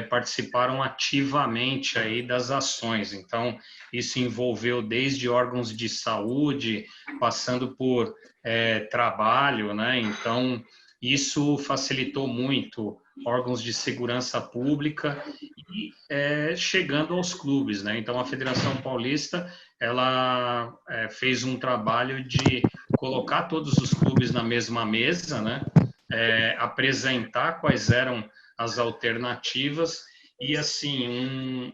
participaram ativamente aí das ações. Então, isso envolveu desde órgãos de saúde, passando por trabalho, né? Então, isso facilitou muito órgãos de segurança pública e chegando aos clubes, né? Então, a Federação Paulista, ela fez um trabalho de colocar todos os clubes na mesma mesa, né? Apresentar quais eram as alternativas e, assim,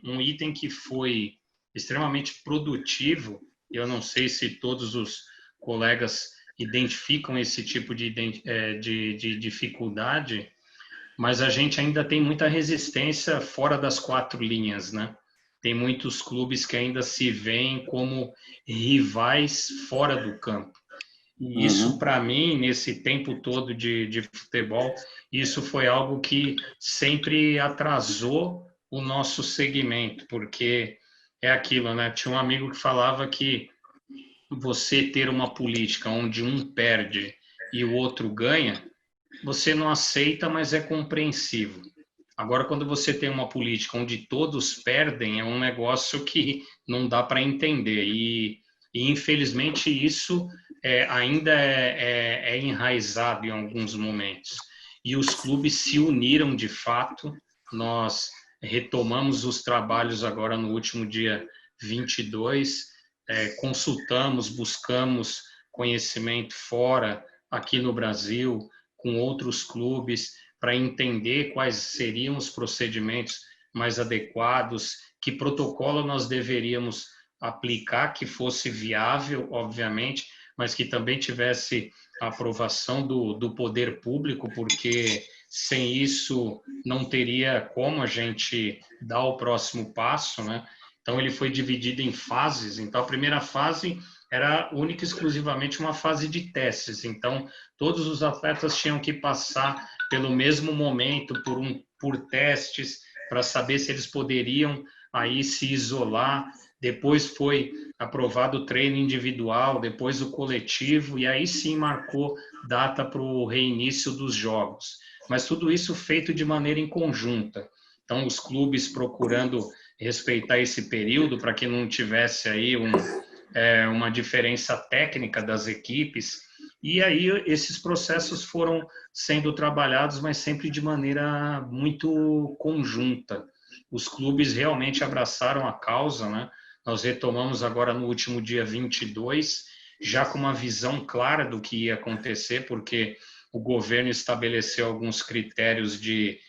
um item que foi extremamente produtivo, eu não sei se todos os colegas identificam esse tipo de dificuldade, mas a gente ainda tem muita resistência fora das quatro linhas, né? Tem muitos clubes que ainda se veem como rivais fora do campo. E isso, para mim, nesse tempo todo de futebol, isso foi algo que sempre atrasou o nosso segmento, porque é aquilo, né? Tinha um amigo que falava que você ter uma política onde um perde e o outro ganha, você não aceita, mas é compreensivo. Agora, quando você tem uma política onde todos perdem, é um negócio que não dá para entender. E infelizmente, isso ainda é enraizado em alguns momentos. E os clubes se uniram de fato. Nós retomamos os trabalhos agora no último dia 22, consultamos, buscamos conhecimento fora, aqui no Brasil, com outros clubes, para entender quais seriam os procedimentos mais adequados, que protocolo nós deveríamos aplicar, que fosse viável, obviamente, mas que também tivesse a aprovação do poder público, porque sem isso não teria como a gente dar o próximo passo, né? Então, ele foi dividido em fases. Então, a primeira fase era única e exclusivamente uma fase de testes. Então, todos os atletas tinham que passar pelo mesmo momento, por testes, para saber se eles poderiam aí se isolar. Depois foi aprovado o treino individual, depois o coletivo, e aí sim marcou data para o reinício dos jogos. Mas tudo isso feito de maneira em conjunta. Então, os clubes procurando respeitar esse período para que não tivesse aí uma diferença técnica das equipes. E aí esses processos foram sendo trabalhados, mas sempre de maneira muito conjunta. Os clubes realmente abraçaram a causa, né? Nós retomamos agora no último dia 22, já com uma visão clara do que ia acontecer, porque o governo estabeleceu alguns critérios de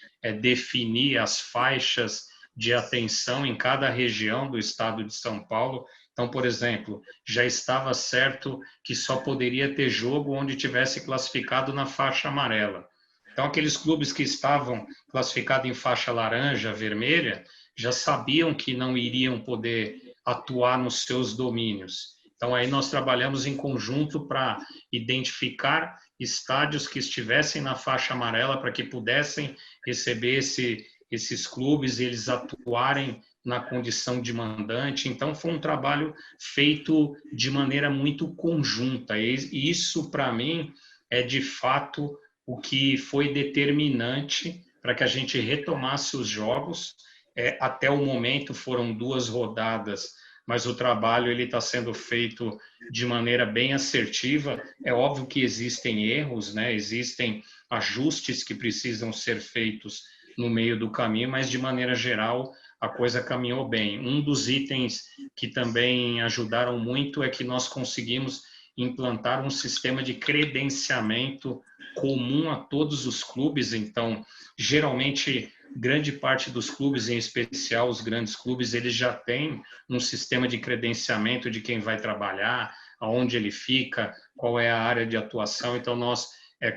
definir as faixas de atenção em cada região do estado de São Paulo. Então, por exemplo, já estava certo que só poderia ter jogo onde tivesse classificado na faixa amarela. Então, aqueles clubes que estavam classificados em faixa laranja, vermelha, já sabiam que não iriam poder atuar nos seus domínios. Então, aí nós trabalhamos em conjunto para identificar estádios que estivessem na faixa amarela para que pudessem receber esses clubes e eles atuarem na condição de mandante. Então, foi um trabalho feito de maneira muito conjunta. E isso, para mim, é de fato o que foi determinante para que a gente retomasse os jogos. Até o momento foram 2 rodadas, mas o trabalho está sendo feito de maneira bem assertiva. É óbvio que existem erros, né? Existem ajustes que precisam ser feitos no meio do caminho, mas de maneira geral a coisa caminhou bem. Um dos itens que também ajudaram muito é que nós conseguimos implantar um sistema de credenciamento comum a todos os clubes. Então, geralmente, grande parte dos clubes, em especial os grandes clubes, eles já têm um sistema de credenciamento de quem vai trabalhar, aonde ele fica, qual é a área de atuação. Então, nós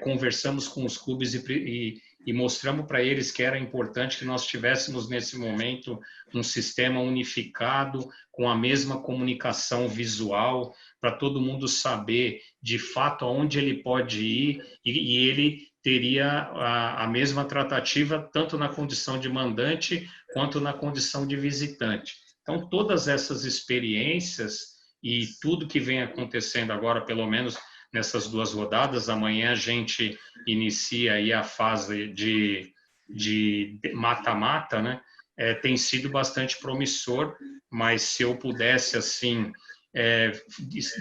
conversamos com os clubes e mostramos para eles que era importante que nós tivéssemos, nesse momento, um sistema unificado, com a mesma comunicação visual, para todo mundo saber, de fato, aonde ele pode ir, e ele teria a mesma tratativa, tanto na condição de mandante, quanto na condição de visitante. Então, todas essas experiências e tudo que vem acontecendo agora, pelo menos nessas 2 rodadas, amanhã a gente inicia aí a fase de mata-mata, né? Tem sido bastante promissor, mas se eu pudesse, assim,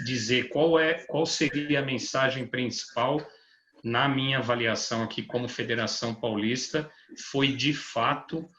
dizer qual seria a mensagem principal, na minha avaliação aqui como Federação Paulista, foi de fato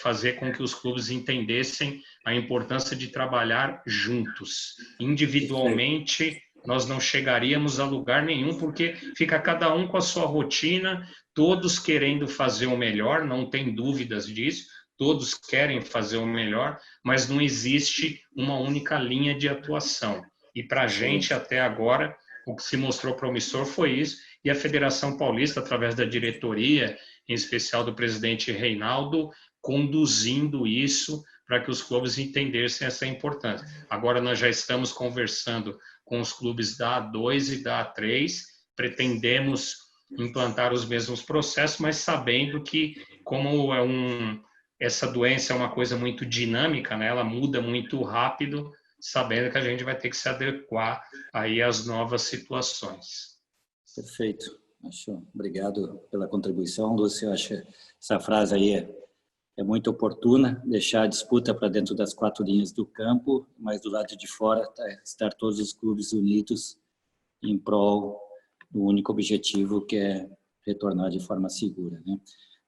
fazer com que os clubes entendessem a importância de trabalhar juntos. Individualmente, nós não chegaríamos a lugar nenhum, porque fica cada um com a sua rotina, todos querendo fazer o melhor, não tem dúvidas disso, todos querem fazer o melhor, mas não existe uma única linha de atuação. E para a gente, até agora, o que se mostrou promissor foi isso, e a Federação Paulista, através da diretoria, em especial do presidente Reinaldo, conduzindo isso para que os clubes entendessem essa importância. Agora nós já estamos conversando com os clubes da A2 e da A3, pretendemos implantar os mesmos processos, mas sabendo que, como essa doença é uma coisa muito dinâmica, né? Ela muda muito rápido, sabendo que a gente vai ter que se adequar aí às novas situações. Perfeito. Obrigado pela contribuição, Lúcio. Eu acho que essa frase aí é muito oportuna, deixar a disputa para dentro das 4 linhas do campo, mas do lado de fora estar todos os clubes unidos em prol do único objetivo, que é retornar de forma segura, né?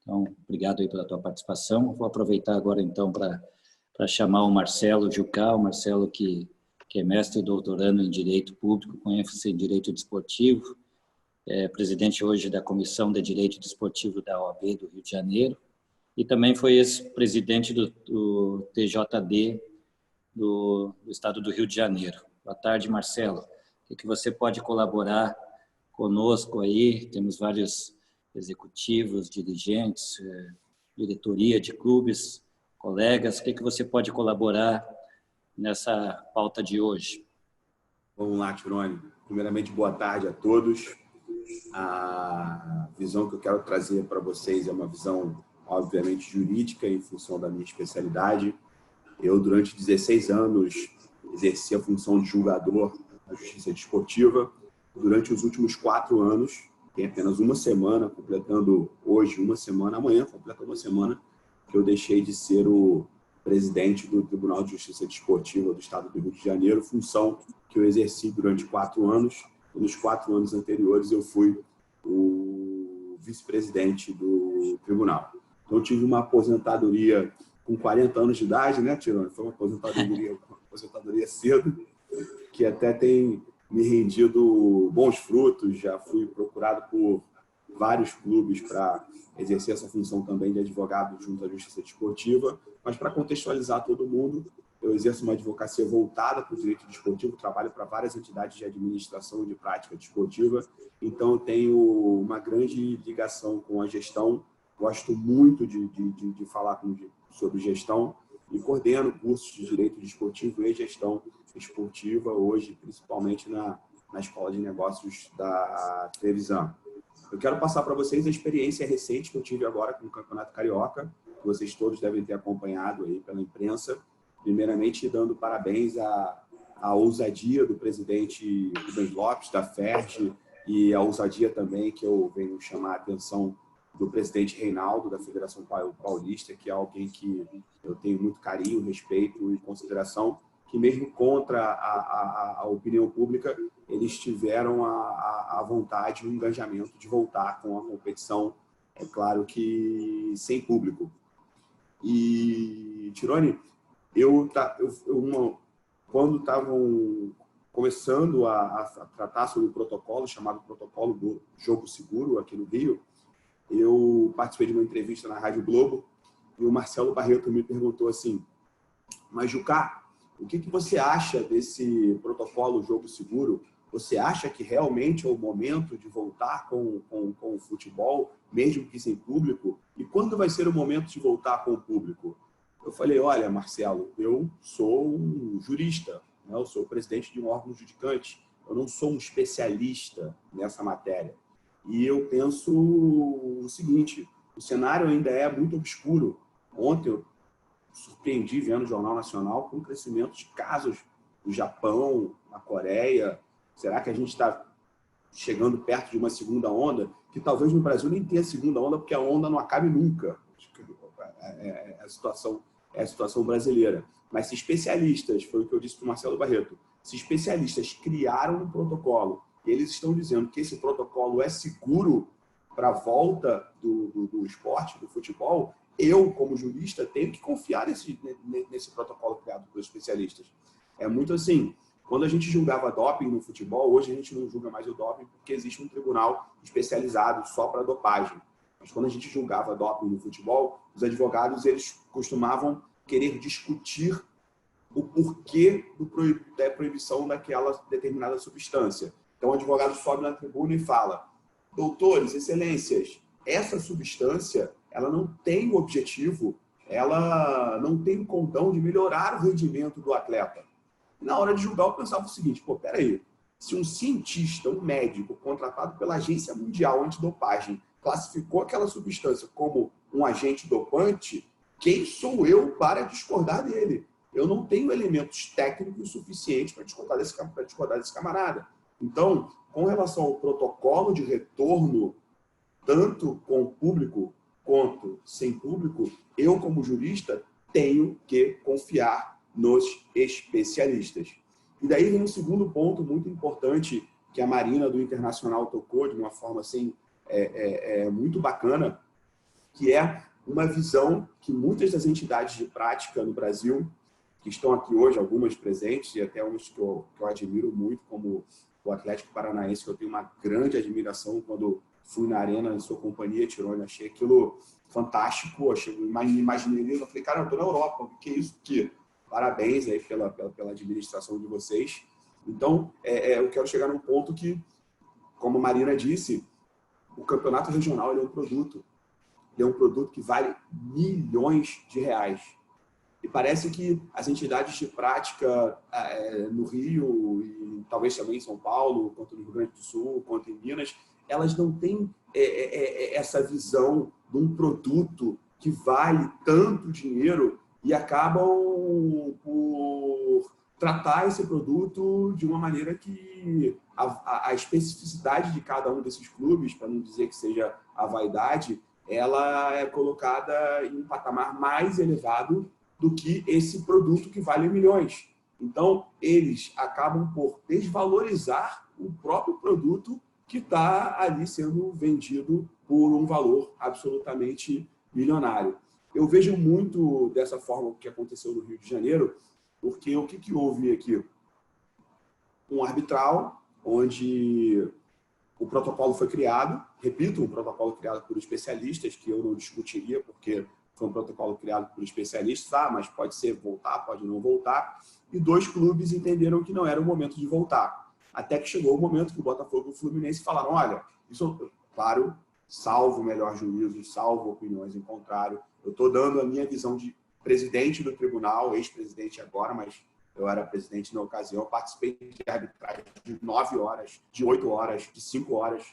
Então, obrigado aí pela tua participação. Vou aproveitar agora, então, para chamar o Marcelo Jucá, o Marcelo que é mestre e doutorando em Direito Público, com ênfase em Direito Desportivo, é presidente hoje da Comissão de Direito Desportivo da OAB do Rio de Janeiro, e também foi ex-presidente do TJD do Estado do Rio de Janeiro. Boa tarde, Marcelo. O que você pode colaborar conosco aí? Temos vários executivos, dirigentes, diretoria de clubes, colegas. O que você pode colaborar nessa pauta de hoje? Vamos lá, Tirone. Primeiramente, boa tarde a todos. A visão que eu quero trazer para vocês é uma visão, obviamente, jurídica, em função da minha especialidade. Eu, durante 16 anos, exerci a função de julgador da Justiça Desportiva. Durante os últimos 4 anos, tem apenas uma semana, completando hoje uma semana, amanhã completando uma semana, que eu deixei de ser o presidente do Tribunal de Justiça Desportiva do Estado do Rio de Janeiro, função que eu exerci durante 4 anos. E nos 4 anos anteriores eu fui o vice-presidente do tribunal. Então eu tive uma aposentadoria com 40 anos de idade, né, Tirone? Foi uma aposentadoria cedo, que até tem me rendido bons frutos. Já fui procurado por vários clubes para exercer essa função também de advogado junto à Justiça Desportiva. Mas, para contextualizar todo mundo, eu exerço uma advocacia voltada para o direito desportivo, trabalho para várias entidades de administração e de prática desportiva, então eu tenho uma grande ligação com a gestão, gosto muito de falar sobre gestão e coordeno cursos de direito desportivo e gestão esportiva, hoje principalmente na Escola de Negócios da Trevisan. Eu quero passar para vocês a experiência recente que eu tive agora com o Campeonato Carioca, que vocês todos devem ter acompanhado aí pela imprensa. Primeiramente, dando parabéns à ousadia do presidente Rubens Lopes, da FERJ, e a ousadia também que eu venho chamar a atenção do presidente Reinaldo, da Federação Paulista, que é alguém que eu tenho muito carinho, respeito e consideração, que mesmo contra a opinião pública, eles tiveram a vontade e o engajamento de voltar com a competição, é claro que sem público. E, Tirone, quando estavam começando a tratar sobre o protocolo, chamado Protocolo do Jogo Seguro, aqui no Rio, eu participei de uma entrevista na Rádio Globo e o Marcelo Barreto me perguntou assim: mas, Jucá, o que você acha desse protocolo Jogo Seguro? Você acha que realmente é o momento de voltar com o futebol, mesmo que sem público? E quando vai ser o momento de voltar com o público? Eu falei: olha, Marcelo, eu sou um jurista, né? Eu sou presidente de um órgão judicante, eu não sou um especialista nessa matéria. E eu penso o seguinte: o cenário ainda é muito obscuro. Ontem eu surpreendi vendo o Jornal Nacional com o crescimento de casos no Japão, na Coreia. Será que a gente está chegando perto de uma segunda onda? Que talvez no Brasil nem tenha segunda onda, porque a onda não acabe nunca. É a situação brasileira. Mas se especialistas, foi o que eu disse para o Marcelo Barreto, se especialistas criaram um protocolo e eles estão dizendo que esse protocolo é seguro para a volta do esporte, do futebol, eu, como jurista, tenho que confiar nesse protocolo criado pelos especialistas. É muito assim: quando a gente julgava doping no futebol, hoje a gente não julga mais o doping porque existe um tribunal especializado só para dopagem. Mas quando a gente julgava doping no futebol, os advogados eles costumavam querer discutir o porquê da proibição daquela determinada substância. Então o advogado sobe na tribuna e fala: doutores, excelências, essa substância ela não tem o objetivo, ela não tem o condão de melhorar o rendimento do atleta. E na hora de julgar, eu pensava o seguinte: pô, peraí, se um cientista, um médico contratado pela Agência Mundial Antidopagem classificou aquela substância como um agente dopante, quem sou eu para discordar dele? Eu não tenho elementos técnicos suficientes para discordar desse camarada. Então, com relação ao protocolo de retorno, tanto com o público quanto sem público, eu, como jurista, tenho que confiar nos especialistas. E daí vem um segundo ponto muito importante que a Marina do Internacional tocou de uma forma assim, muito bacana, que é uma visão que muitas das entidades de prática no Brasil, que estão aqui hoje, algumas presentes, e até uns que eu admiro muito, como o Atlético Paranaense, que eu tenho uma grande admiração. Quando fui na arena em sua companhia, Tirone, achei aquilo fantástico, imaginei, eu falei: cara, eu estou na Europa, o que é isso aqui? Parabéns aí pela administração de vocês. Então, eu quero chegar num ponto que, como a Marina disse, o campeonato regional é um produto. Ele é um produto que vale milhões de reais. E parece que as entidades de prática no Rio, e talvez também em São Paulo, quanto no Rio Grande do Sul, quanto em Minas, elas não têm essa visão de um produto que vale tanto dinheiro e acabam por tratar esse produto de uma maneira que a especificidade de cada um desses clubes, para não dizer que seja a vaidade, ela é colocada em um patamar mais elevado do que esse produto que vale milhões. Então, eles acabam por desvalorizar o próprio produto que está ali sendo vendido por um valor absolutamente milionário. Eu vejo muito dessa forma o que aconteceu no Rio de Janeiro, porque o que houve aqui? Um arbitral, onde o protocolo foi criado, repito, um protocolo criado por especialistas, que eu não discutiria, porque foi um protocolo criado por especialistas, mas pode ser voltar, pode não voltar, e 2 clubes entenderam que não era o momento de voltar. Até que chegou o momento que o Botafogo e o Fluminense falaram, olha, isso, claro, salvo o melhor juízo, salvo opiniões em contrário, eu estou dando a minha visão de presidente do tribunal, ex-presidente agora, mas eu era presidente na ocasião, eu participei de arbitragem de 9 horas, de 8 horas, de 5 horas.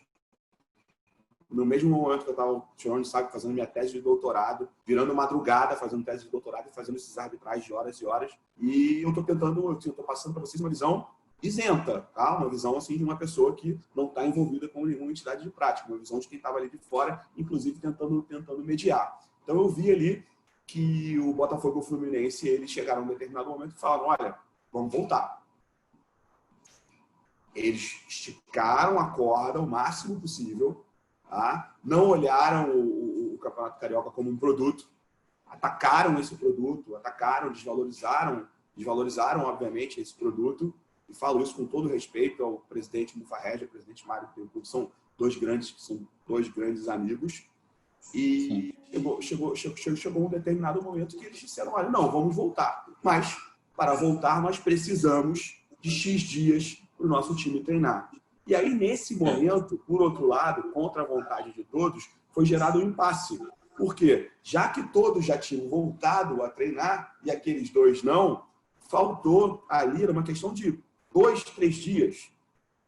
No mesmo momento que eu estava tirando de saco, fazendo minha tese de doutorado, virando madrugada, fazendo tese de doutorado e fazendo esses arbitragens de horas e horas. E eu estou passando para vocês uma visão isenta, tá? Uma visão assim de uma pessoa que não está envolvida com nenhuma entidade de prática, uma visão de quem estava ali de fora, inclusive tentando mediar. Então eu vi ali que o Botafogo e o Fluminense, eles chegaram em um determinado momento e falaram, olha, vamos voltar. Eles esticaram a corda o máximo possível, tá? Não olharam o Campeonato Carioca como um produto, atacaram esse produto, desvalorizaram, obviamente, esse produto, e falo isso com todo respeito ao presidente Mufarrege, ao presidente Mário Tempo, que são dois grandes amigos. E chegou um determinado momento que eles disseram, olha, não, vamos voltar. Mas, para voltar, nós precisamos de X dias para o nosso time treinar. E aí, nesse momento, por outro lado, contra a vontade de todos, foi gerado um impasse. Por quê? Já que todos já tinham voltado a treinar e aqueles 2 não, faltou ali, era uma questão de 2, 3 dias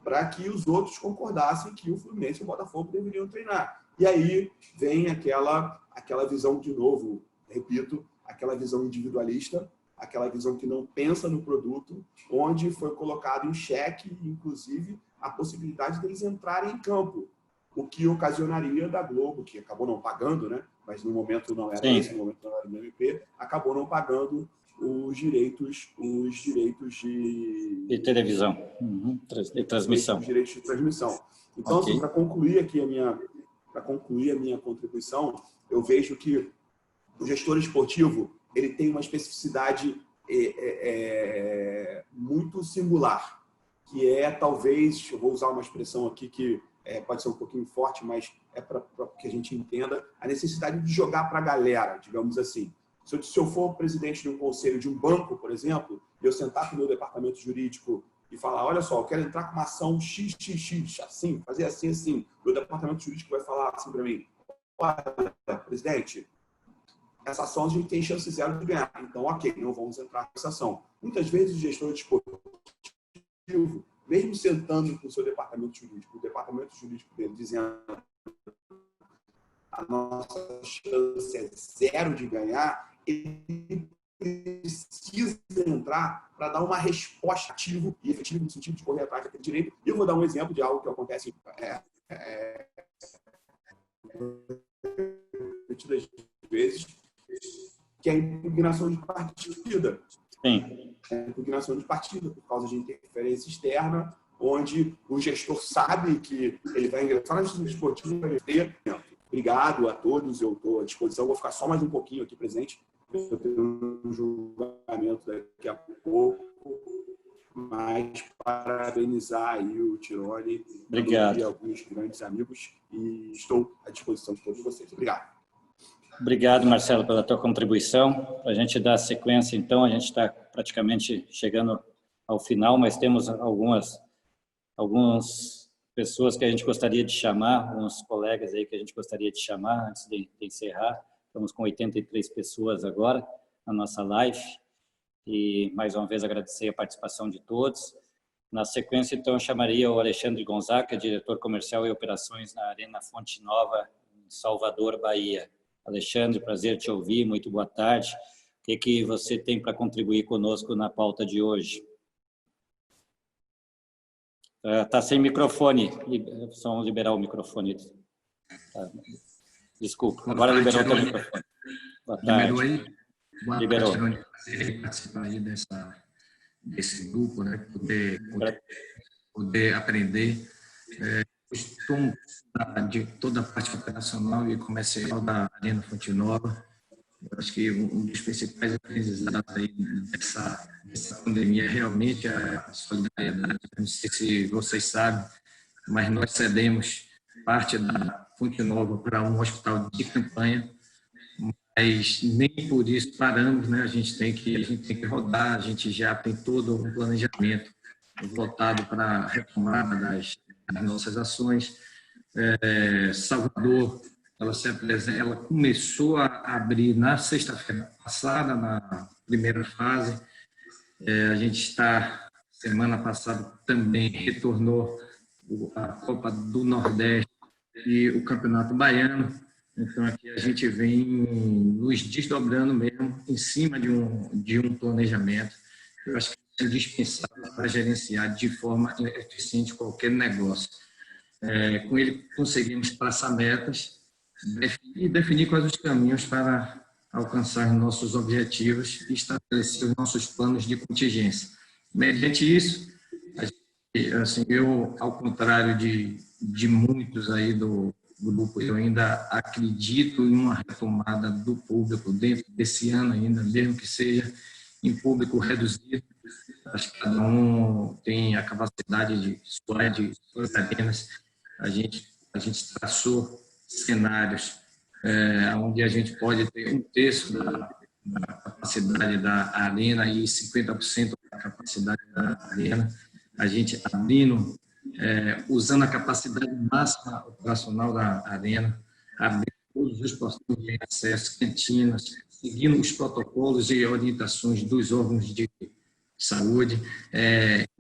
para que os outros concordassem que o Fluminense e o Botafogo deveriam treinar. E aí vem aquela visão, de novo, repito, aquela visão individualista, aquela visão que não pensa no produto, onde foi colocado em xeque, inclusive, a possibilidade deles entrarem em campo, o que ocasionaria da Globo, que acabou não pagando, né? Mas no momento não era esse, no momento não era o MP, acabou não pagando os direitos de televisão, de transmissão. Os direitos de transmissão. Então, okay, para concluir a minha contribuição, eu vejo que o gestor esportivo ele tem uma especificidade muito singular, que é, talvez, eu vou usar uma expressão aqui que pode ser um pouquinho forte, mas é para que a gente entenda, a necessidade de jogar para a galera, digamos assim. Se eu for presidente de um conselho de um banco, por exemplo, e eu sentar com o meu departamento jurídico e falar, olha só, eu quero entrar com uma ação XXX, assim, fazer assim, assim. O departamento jurídico vai falar assim para mim, olha, presidente, essa ação a gente tem chance 0 de ganhar. Então, ok, não vamos entrar nessa ação. Muitas vezes o gestor esportivo, mesmo sentando com o seu departamento jurídico, o departamento jurídico dele dizendo a nossa chance é 0 de ganhar, ele precisa entrar para dar uma resposta ativa e efetiva no sentido de correr atrás daquele direito. E eu vou dar um exemplo de algo que acontece repetidas vezes, que é a impugnação de partida. Sim. A impugnação de partida por causa de interferência externa, onde o gestor sabe que ele vai ingressar na justiça esportiva e ter. Obrigado a todos, eu estou à disposição, vou ficar só mais um pouquinho aqui presente. Eu tenho um julgamento daqui a pouco, mas parabenizar aí o Tirone e alguns grandes amigos e estou à disposição de todos vocês. Obrigado. Obrigado, Marcelo, pela tua contribuição. Para a gente dar sequência, então, a gente está praticamente chegando ao final, mas temos algumas pessoas que a gente gostaria de chamar, uns colegas aí que a gente gostaria de chamar antes de encerrar. Estamos com 83 pessoas agora na nossa live e, mais uma vez, agradecer a participação de todos. Na sequência, então, eu chamaria o Alexandre Gonzaga, diretor comercial e operações na Arena Fonte Nova, em Salvador, Bahia. Alexandre, prazer te ouvir, muito boa tarde. O que você tem para contribuir conosco na pauta de hoje? Está sem microfone, vamos liberar o microfone. Desculpa, agora liberou o microfone. Boa tarde. Liberou aí? Boa Liberou. tarde, Tirone. Prazer participar aí desse grupo, né? Poder aprender. Costumo de toda a parte operacional e comercial da Arena Fonte Nova. Eu acho que um dos principais aprendizados aí dessa pandemia é realmente a solidariedade. Não sei se vocês sabem, mas nós cedemos parte da Fonte Nova para um hospital de campanha, mas nem por isso paramos, né? A gente tem que rodar, a gente já tem todo um planejamento voltado para a retomada das nossas ações. Salvador, ela começou a abrir na sexta-feira passada, na primeira fase. A gente semana passada também retornou a Copa do Nordeste e o Campeonato Baiano. Então, aqui a gente vem nos desdobrando mesmo em cima de um planejamento. Eu acho que é indispensável para gerenciar de forma eficiente qualquer negócio. Com ele, conseguimos traçar metas e definir quais os caminhos para alcançar nossos objetivos e estabelecer os nossos planos de contingência. Mediante isso, assim, eu, ao contrário de muitos aí do grupo, eu ainda acredito em uma retomada do público dentro desse ano ainda, mesmo que seja em público reduzido. Acho que cada um tem a capacidade de suas arenas. A gente traçou cenários onde a gente pode ter um terço da capacidade da arena e 50% da capacidade da arena. A gente abrindo, usando a capacidade máxima operacional da arena, abrindo todos os portões de acesso, cantinas, seguindo os protocolos e orientações dos órgãos de saúde,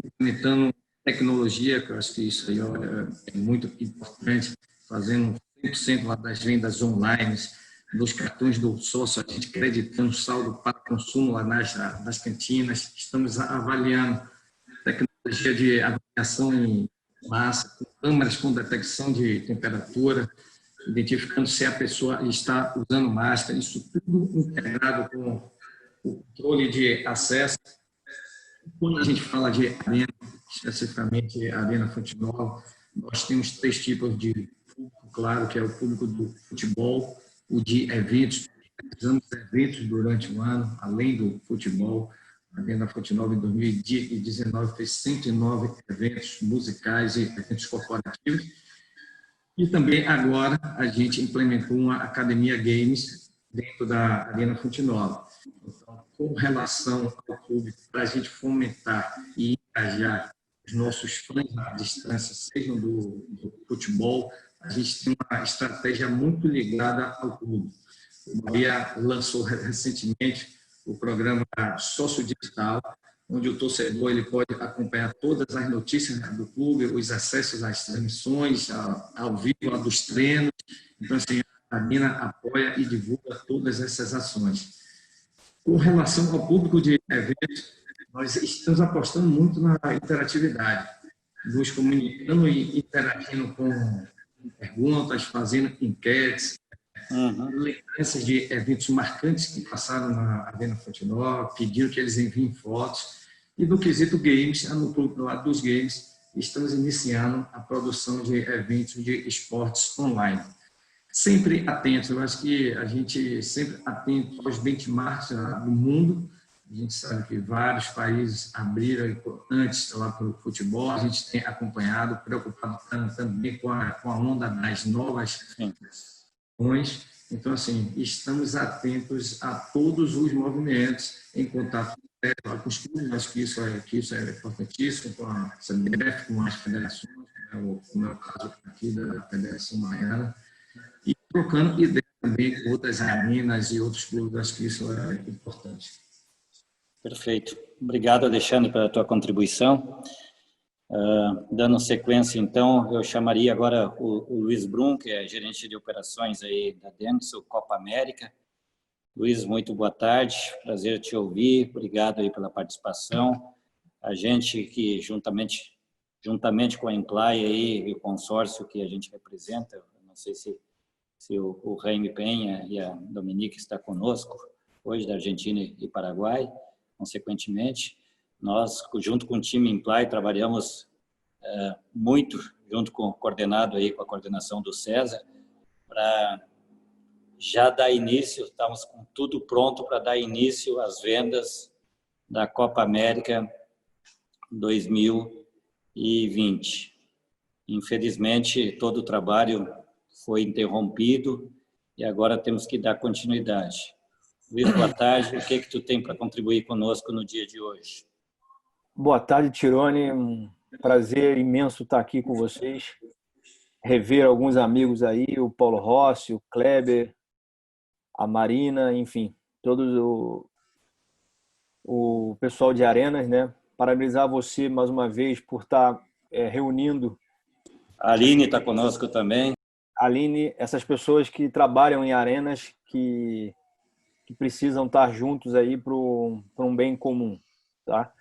implementando tecnologia, que eu acho que isso aí é muito importante, fazendo 100% das vendas online, dos cartões do sócio, a gente acreditando saldo para consumo lá nas cantinas. Estamos avaliando tecnologia de avaliação em massa, com câmeras com detecção de temperatura, identificando se a pessoa está usando máscara, isso tudo integrado com o controle de acesso. Quando a gente fala de arena, especificamente a Arena Fonte Nova, nós temos 3 tipos de público, claro, que é o público do futebol, o de eventos, realizamos eventos durante o ano, além do futebol. A Arena Fonte Nova, em 2019, fez 109 eventos musicais e eventos corporativos. E também, agora, a gente implementou uma academia games dentro da Arena Fonte Nova. Então, com relação ao público, para a gente fomentar e engajar os nossos fãs à distância, sejam do futebol, a gente tem uma estratégia muito ligada ao público. O Bahia lançou recentemente o programa Sócio Digital, onde o torcedor ele pode acompanhar todas as notícias do clube, os acessos às transmissões, ao vivo, dos treinos. Então, assim, a Arena apoia e divulga todas essas ações. Com relação ao público de eventos, nós estamos apostando muito na interatividade, nos comunicando e interagindo com perguntas, fazendo enquetes, lembranças de eventos marcantes que passaram na Arena Fonte Nova, pedindo que eles enviem fotos. E no quesito games, no clube lá dos games, estamos iniciando a produção de eventos de esportes online. Sempre atentos, eu acho que a gente sempre atento aos benchmarks do mundo. A gente sabe que vários países abriram antes lá para o futebol, a gente tem acompanhado, preocupado também com a onda das novas ações. Então, assim, estamos atentos a todos os movimentos, em contato com os clubes, acho que isso é importantíssimo, com a CBF, com as federações, como é o caso aqui da Federação Baiana, e trocando ideias também com outras arenas e outros clubes, acho que isso é importante. Perfeito. Obrigado, Alexandre, pela tua contribuição. Dando sequência, então, eu chamaria agora o Luiz Brum, que é gerente de operações aí da Denso Copa América. Luiz, muito boa tarde, prazer te ouvir, obrigado aí pela participação. A gente que, juntamente com a Imply aí, e o consórcio que a gente representa, não sei se o Jaime Penha e a Dominique está conosco, hoje da Argentina e Paraguai, consequentemente. Nós, junto com o time Imply, trabalhamos muito, junto com o coordenado aí, com a coordenação do César, para já dar início, estamos com tudo pronto para dar início às vendas da Copa América 2020. Infelizmente, todo o trabalho foi interrompido e agora temos que dar continuidade. Luiz, boa tarde. O que tu tem para contribuir conosco no dia de hoje? Boa tarde, Tironi. Um prazer imenso estar aqui com vocês. Rever alguns amigos aí, o Paulo Rossi, o Kleber, a Marina, enfim, todo o pessoal de Arenas, né? Parabenizar você mais uma vez por estar reunindo. A Aline está conosco também. Aline, essas pessoas que trabalham em Arenas, que precisam estar juntos aí para um bem comum, tá?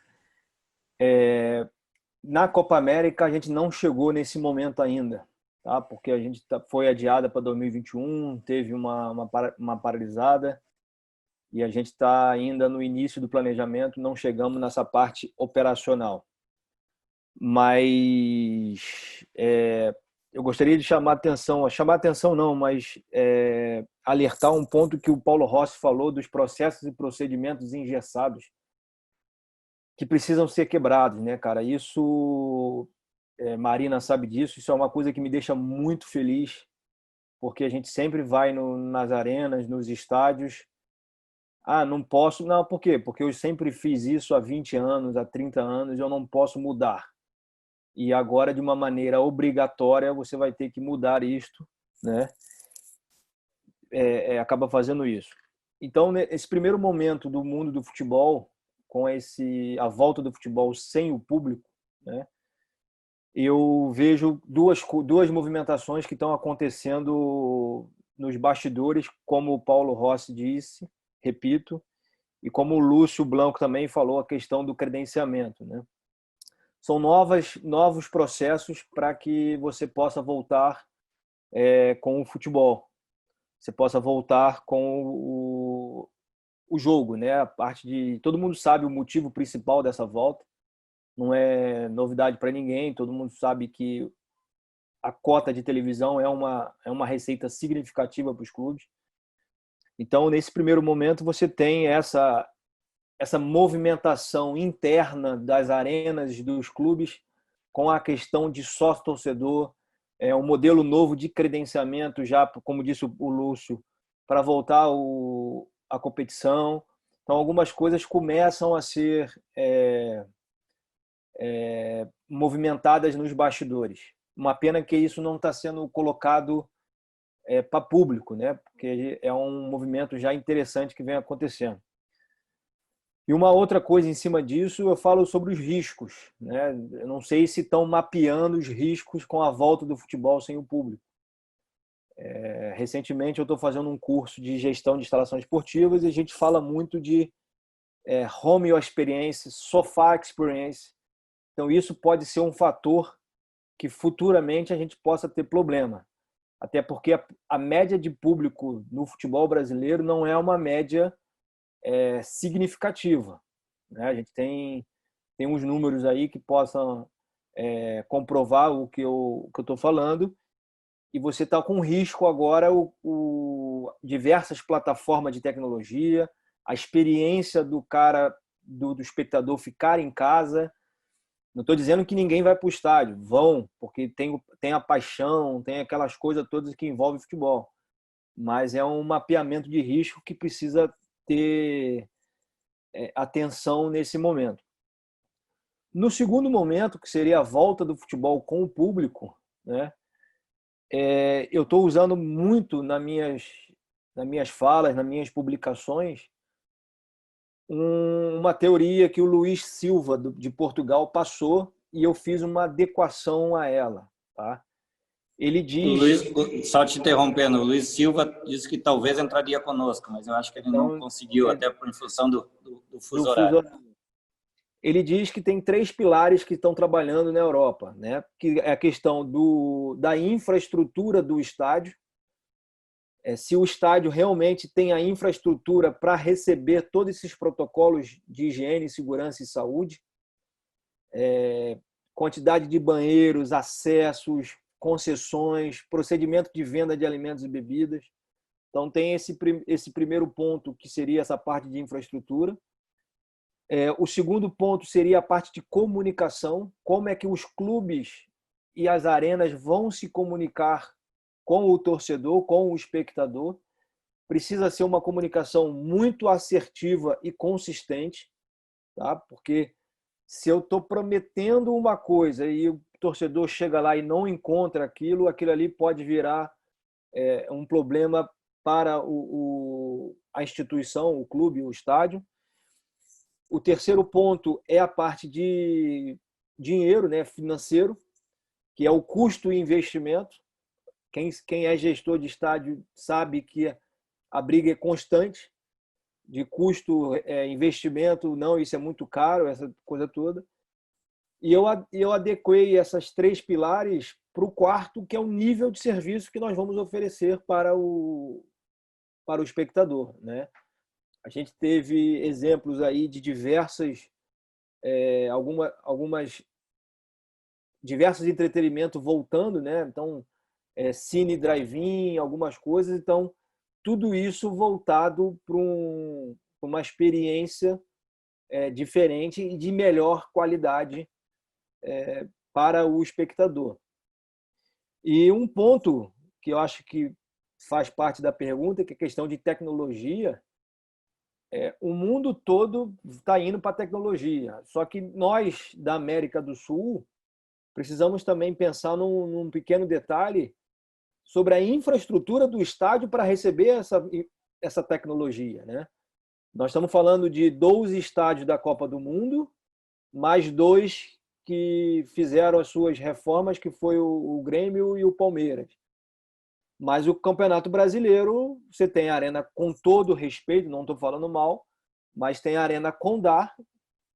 Na Copa América a gente não chegou nesse momento ainda, tá? Porque a gente foi adiada para 2021, teve uma paralisada e a gente está ainda no início do planejamento, não chegamos nessa parte operacional. Mas eu gostaria de chamar atenção não, mas alertar um ponto que o Paulo Rossi falou dos processos e procedimentos engessados que precisam ser quebrados, né, cara? Isso, Marina sabe disso, isso é uma coisa que me deixa muito feliz, porque a gente sempre vai nas arenas, nos estádios. Ah, não posso. Não, por quê? Porque eu sempre fiz isso há 20 anos, há 30 anos, eu não posso mudar. E agora, de uma maneira obrigatória, você vai ter que mudar isto, né? Acaba fazendo isso. Então, nesse primeiro momento do mundo do futebol, com a volta do futebol sem o público, né? Eu vejo duas movimentações que estão acontecendo nos bastidores, como o Paulo Rossi disse, repito, e como o Lúcio Blanco também falou, a questão do credenciamento, né? São novos processos para que você possa voltar com o futebol, você possa voltar com o jogo, né? A parte de todo mundo sabe o motivo principal dessa volta, não é novidade para ninguém, todo mundo sabe que a cota de televisão é uma receita significativa para os clubes. Então, nesse primeiro momento, você tem essa movimentação interna das arenas dos clubes com a questão de sócio-torcedor, um modelo novo de credenciamento, já, como disse o Lúcio, para voltar a competição. Então, algumas coisas começam a ser movimentadas nos bastidores. Uma pena que isso não está sendo colocado para público, né? Porque é um movimento já interessante que vem acontecendo. E uma outra coisa em cima disso, eu falo sobre os riscos, né? Eu não sei se estão mapeando os riscos com a volta do futebol sem o público. Recentemente eu estou fazendo um curso de gestão de instalações esportivas e a gente fala muito de home experience, sofá experience. Então isso pode ser um fator que futuramente a gente possa ter problema. Até porque a média de público no futebol brasileiro não é uma média significativa, né? A gente tem uns números aí que possam comprovar o que eu estou falando, e você está com risco agora diversas plataformas de tecnologia, a experiência do espectador ficar em casa. Não estou dizendo que ninguém vai para o estádio, vão, porque tem a paixão, tem aquelas coisas todas que envolvem futebol, mas é um mapeamento de risco que precisa ter atenção nesse momento. No segundo momento, que seria a volta do futebol com o público, né? Eu estou usando muito nas minhas falas, nas minhas publicações, uma teoria que o Luiz Silva, de Portugal, passou, e eu fiz uma adequação a ela, tá? Ele diz... Só te interrompendo, o Luiz Silva disse que talvez entraria conosco, mas eu acho que ele não conseguiu, até por função do fuso horário. Ele diz que tem 3 pilares que estão trabalhando na Europa, né? Que é a questão da infraestrutura do estádio, se o estádio realmente tem a infraestrutura para receber todos esses protocolos de higiene, segurança e saúde, quantidade de banheiros, acessos, concessões, procedimento de venda de alimentos e bebidas. Então, tem esse primeiro ponto, que seria essa parte de infraestrutura. O segundo ponto seria a parte de comunicação, como é que os clubes e as arenas vão se comunicar com o torcedor, com o espectador. Precisa ser uma comunicação muito assertiva e consistente, tá? Porque se eu estou prometendo uma coisa e o torcedor chega lá e não encontra aquilo ali pode virar um problema para a instituição, o clube, o estádio. O terceiro ponto é a parte de dinheiro, né, financeiro, que é o custo e investimento. Quem é gestor de estádio sabe que a briga é constante, de custo, investimento, não, isso é muito caro, essa coisa toda. E eu adequei essas 3 pilares para o quarto, que é o nível de serviço que nós vamos oferecer para o espectador, né? A gente teve exemplos aí de diversos entretenimento voltando, né? Então, cine, drive-in, algumas coisas. Então, tudo isso voltado para uma experiência diferente e de melhor qualidade para o espectador. E um ponto que eu acho que faz parte da pergunta, que é a questão de tecnologia. O mundo todo está indo para a tecnologia, só que nós, da América do Sul, precisamos também pensar num pequeno detalhe sobre a infraestrutura do estádio para receber essa tecnologia, né? Nós estamos falando de 12 estádios da Copa do Mundo, mais 2 que fizeram as suas reformas, que foi o Grêmio e o Palmeiras. Mas o Campeonato Brasileiro, você tem a arena, com todo respeito, não estou falando mal, mas tem a Arena Condá,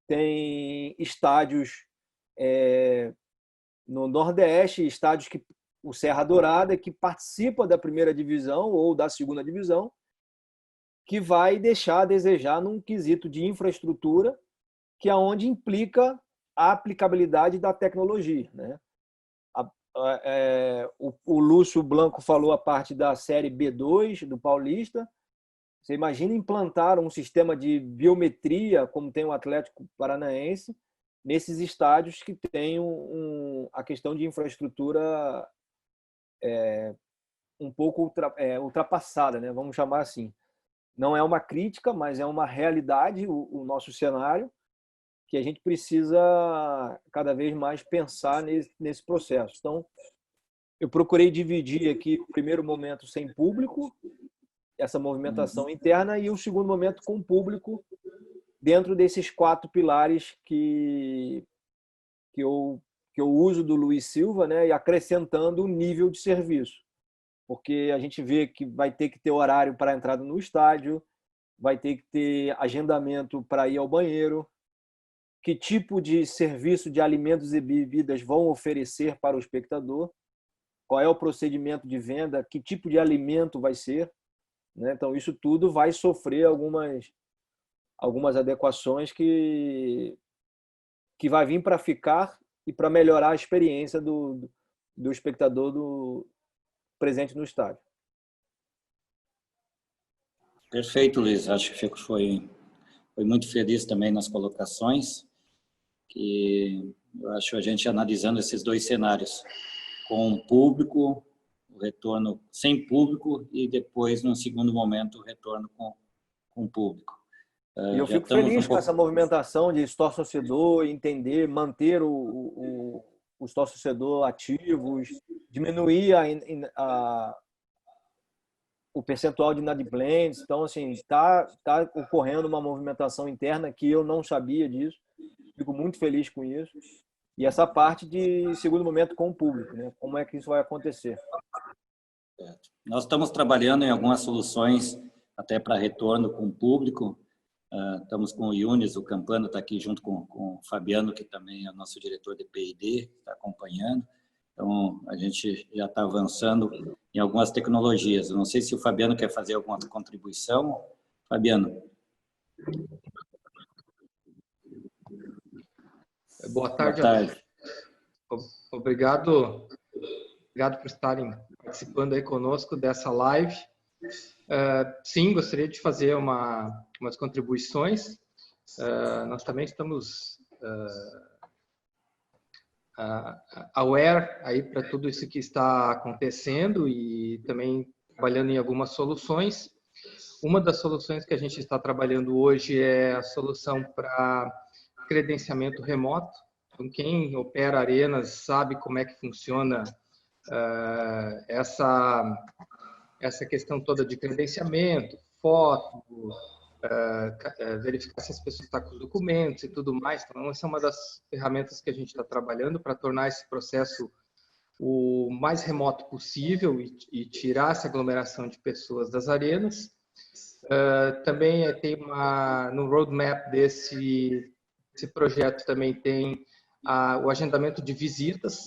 tem estádios no Nordeste, estádios que o Serra Dourada, que participa da primeira divisão ou da segunda divisão, que vai deixar a desejar num quesito de infraestrutura, que é onde implica a aplicabilidade da tecnologia, né? O Lúcio Blanco falou a parte da Série B2 do Paulista. Você imagina implantar um sistema de biometria, como tem o Atlético Paranaense, nesses estádios que tem a questão de infraestrutura um pouco ultrapassada, né? Vamos chamar assim. Não é uma crítica, mas é uma realidade o nosso cenário, que a gente precisa cada vez mais pensar nesse processo. Então, eu procurei dividir aqui o primeiro momento sem público, essa movimentação interna, e o segundo momento com público, dentro desses 4 pilares que eu uso do Luiz Silva, né, e acrescentando o nível de serviço. Porque a gente vê que vai ter que ter horário para a entrada no estádio, vai ter que ter agendamento para ir ao banheiro, que tipo de serviço de alimentos e bebidas vão oferecer para o espectador, qual é o procedimento de venda, que tipo de alimento vai ser, né? Então, isso tudo vai sofrer algumas adequações que vai vir para ficar e para melhorar a experiência do espectador presente no estádio. Perfeito, Luiz. Acho que foi muito feliz também nas colocações. Que eu acho a gente analisando esses 2 cenários, com público, o retorno sem público e depois, no segundo momento, o retorno com público. E eu fico feliz com essa movimentação de sócio-torcedor, entender, manter os sócio-torcedor ativos, diminuir o percentual de inadimplentes. Então, assim, está ocorrendo uma movimentação interna que eu não sabia disso. Fico muito feliz com isso. E essa parte de segundo momento com o público, né? Como é que isso vai acontecer? Nós estamos trabalhando em algumas soluções até para retorno com o público. Estamos com o Yunis, o Campana está aqui junto com o Fabiano, que também é nosso diretor de P&D, está acompanhando. Então, a gente já está avançando em algumas tecnologias. Eu não sei se o Fabiano quer fazer alguma contribuição. Fabiano. Boa tarde. Boa tarde. Obrigado por estarem participando aí conosco dessa live. Sim, gostaria de fazer umas contribuições. Nós também estamos aware aí para tudo isso que está acontecendo e também trabalhando em algumas soluções. Uma das soluções que a gente está trabalhando hoje é a solução para credenciamento remoto. Então, quem opera arenas sabe como é que funciona essa questão toda de credenciamento, foto, verificar se as pessoas estão com os documentos e tudo mais. Então, essa é uma das ferramentas que a gente está trabalhando para tornar esse processo o mais remoto possível e tirar essa aglomeração de pessoas das arenas. Também tem no roadmap desse projeto também tem o agendamento de visitas,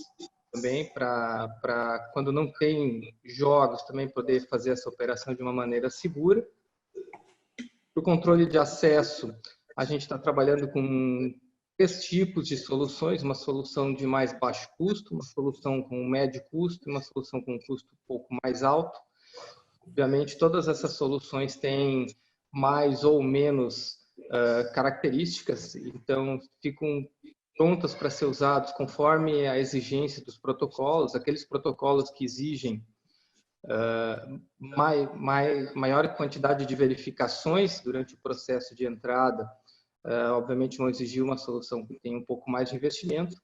também para quando não tem jogos, também poder fazer essa operação de uma maneira segura. Para o controle de acesso, a gente está trabalhando com 3 tipos de soluções, uma solução de mais baixo custo, uma solução com médio custo e uma solução com um custo um pouco mais alto. Obviamente, todas essas soluções têm mais ou menos características, então ficam prontas para ser usados conforme a exigência dos protocolos, aqueles protocolos que exigem maior quantidade de verificações durante o processo de entrada, obviamente vão exigir uma solução que tenha um pouco mais de investimento,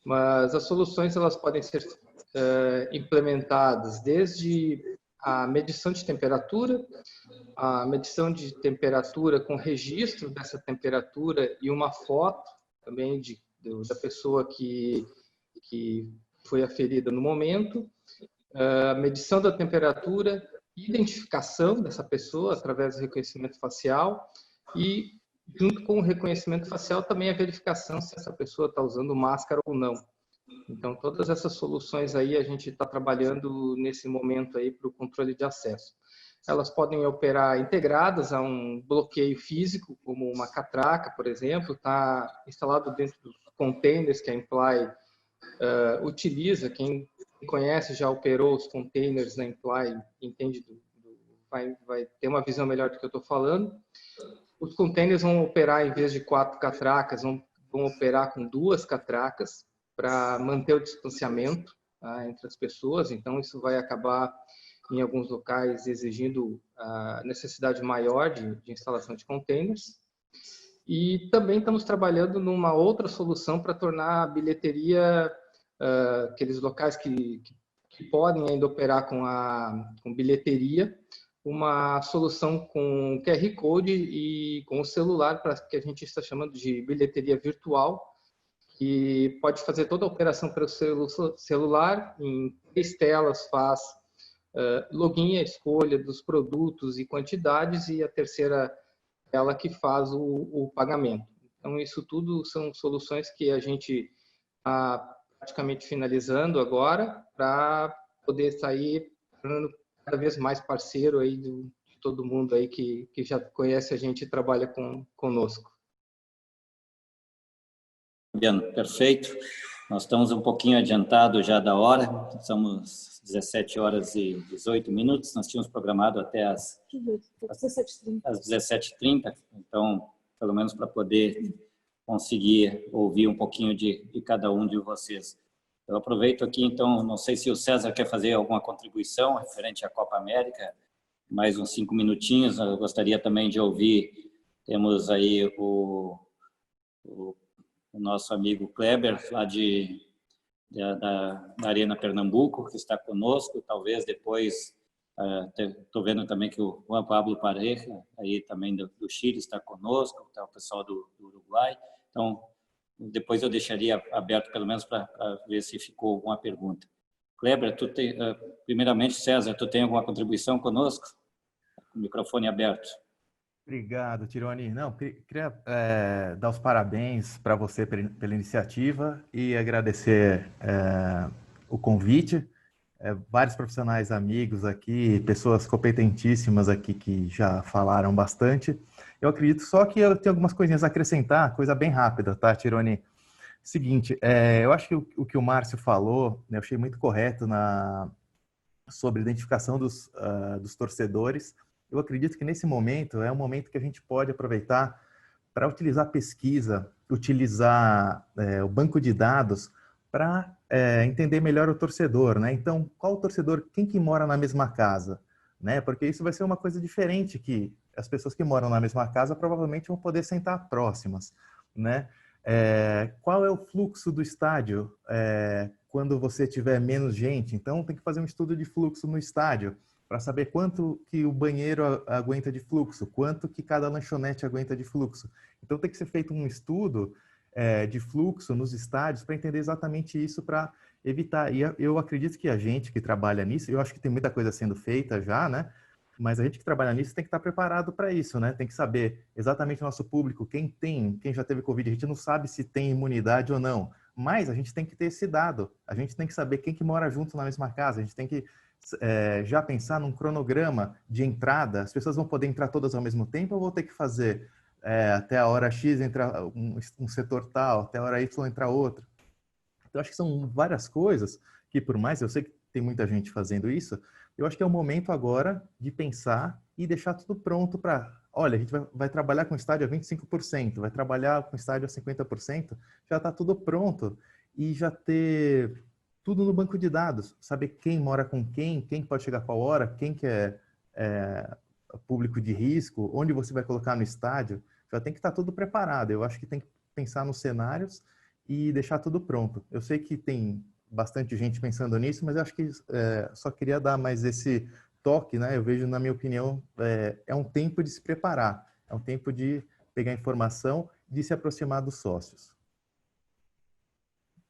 mas as soluções elas podem ser implementadas desde a medição de temperatura, a medição de temperatura com registro dessa temperatura e uma foto também da pessoa que foi aferida no momento, a medição da temperatura, identificação dessa pessoa através do reconhecimento facial e, junto com o reconhecimento facial, também a verificação se essa pessoa está usando máscara ou não. Então, todas essas soluções aí a gente está trabalhando nesse momento aí para o controle de acesso. Elas podem operar integradas a um bloqueio físico, como uma catraca, por exemplo, está instalado dentro dos containers que a Imply utiliza. Quem conhece, já operou os containers na Imply, entende, vai ter uma visão melhor do que eu estou falando. Os containers vão operar, em vez de 4 catracas, vão operar com 2 catracas para manter o distanciamento entre as pessoas. Então, isso vai acabar, em alguns locais, exigindo a necessidade maior de instalação de containers. E também estamos trabalhando numa outra solução para tornar a bilheteria, aqueles locais que podem ainda operar com bilheteria, uma solução com QR Code e com o celular, para que a gente está chamando de bilheteria virtual, que pode fazer toda a operação pelo celular, em 3 telas faz login, a escolha dos produtos e quantidades, e a terceira tela que faz o pagamento. Então, isso tudo são soluções que a gente está praticamente finalizando agora, para poder sair cada vez mais parceiro aí de todo mundo aí que já conhece a gente e trabalha conosco. Fabiano, perfeito. Nós estamos um pouquinho adiantados já da hora, somos 17 horas e 18 minutos, nós tínhamos programado até às 17h30, então, pelo menos para poder conseguir ouvir um pouquinho de cada um de vocês. Eu aproveito aqui, então, não sei se o César quer fazer alguma contribuição referente à Copa América, mais uns 5 minutinhos. Eu gostaria também de ouvir, temos aí o nosso amigo Kleber, lá da Arena Pernambuco, que está conosco. Talvez depois, estou vendo também que o Juan Pablo Pareja, aí também do Chile, está conosco, está o pessoal do Uruguai. Então, depois eu deixaria aberto, pelo menos, para ver se ficou alguma pergunta. Kleber, primeiramente, César, tu tem alguma contribuição conosco? O microfone aberto. Obrigado, Tironi. Não, queria dar os parabéns para você pela iniciativa e agradecer o convite. Vários profissionais amigos aqui, pessoas competentíssimas aqui que já falaram bastante. Eu acredito só que eu tenho algumas coisinhas a acrescentar, coisa bem rápida, tá, Tironi? Seguinte, eu acho que o que o Márcio falou, né, eu achei muito correto sobre a identificação dos torcedores. Eu acredito que nesse momento é um momento que a gente pode aproveitar para utilizar a pesquisa, utilizar o banco de dados para entender melhor o torcedor, né? Então, qual o torcedor, quem que mora na mesma casa, né? Porque isso vai ser uma coisa diferente, que as pessoas que moram na mesma casa provavelmente vão poder sentar próximas, né? Qual é o fluxo do estádio quando você tiver menos gente? Então, tem que fazer um estudo de fluxo no estádio para saber quanto que o banheiro aguenta de fluxo, quanto que cada lanchonete aguenta de fluxo. Então, tem que ser feito um estudo de fluxo nos estádios para entender exatamente isso, para evitar. E eu acredito que a gente que trabalha nisso, eu acho que tem muita coisa sendo feita já, né? Mas a gente que trabalha nisso tem que estar preparado para isso, né? Tem que saber exatamente o nosso público, quem já teve Covid. A gente não sabe se tem imunidade ou não, mas a gente tem que ter esse dado. A gente tem que saber quem que mora junto na mesma casa. A gente tem que já pensar num cronograma de entrada. As pessoas vão poder entrar todas ao mesmo tempo ou vou ter que fazer até a hora X entrar um setor tal, até a hora Y entrar outro? Então, acho que são várias coisas que, por mais eu sei que tem muita gente fazendo isso, eu acho que é o momento agora de pensar e deixar tudo pronto para, olha, a gente vai trabalhar com estádio a 25%, vai trabalhar com estádio a 50%, já está tudo pronto e já ter tudo no banco de dados, saber quem mora com quem pode chegar qual hora, quem que é público de risco, onde você vai colocar no estádio, já tem que estar tudo preparado. Eu acho que tem que pensar nos cenários e deixar tudo pronto. Eu sei que tem bastante gente pensando nisso, mas eu acho que só queria dar mais esse toque, né? Eu vejo, na minha opinião, é um tempo de se preparar, é um tempo de pegar informação, de se aproximar dos sócios.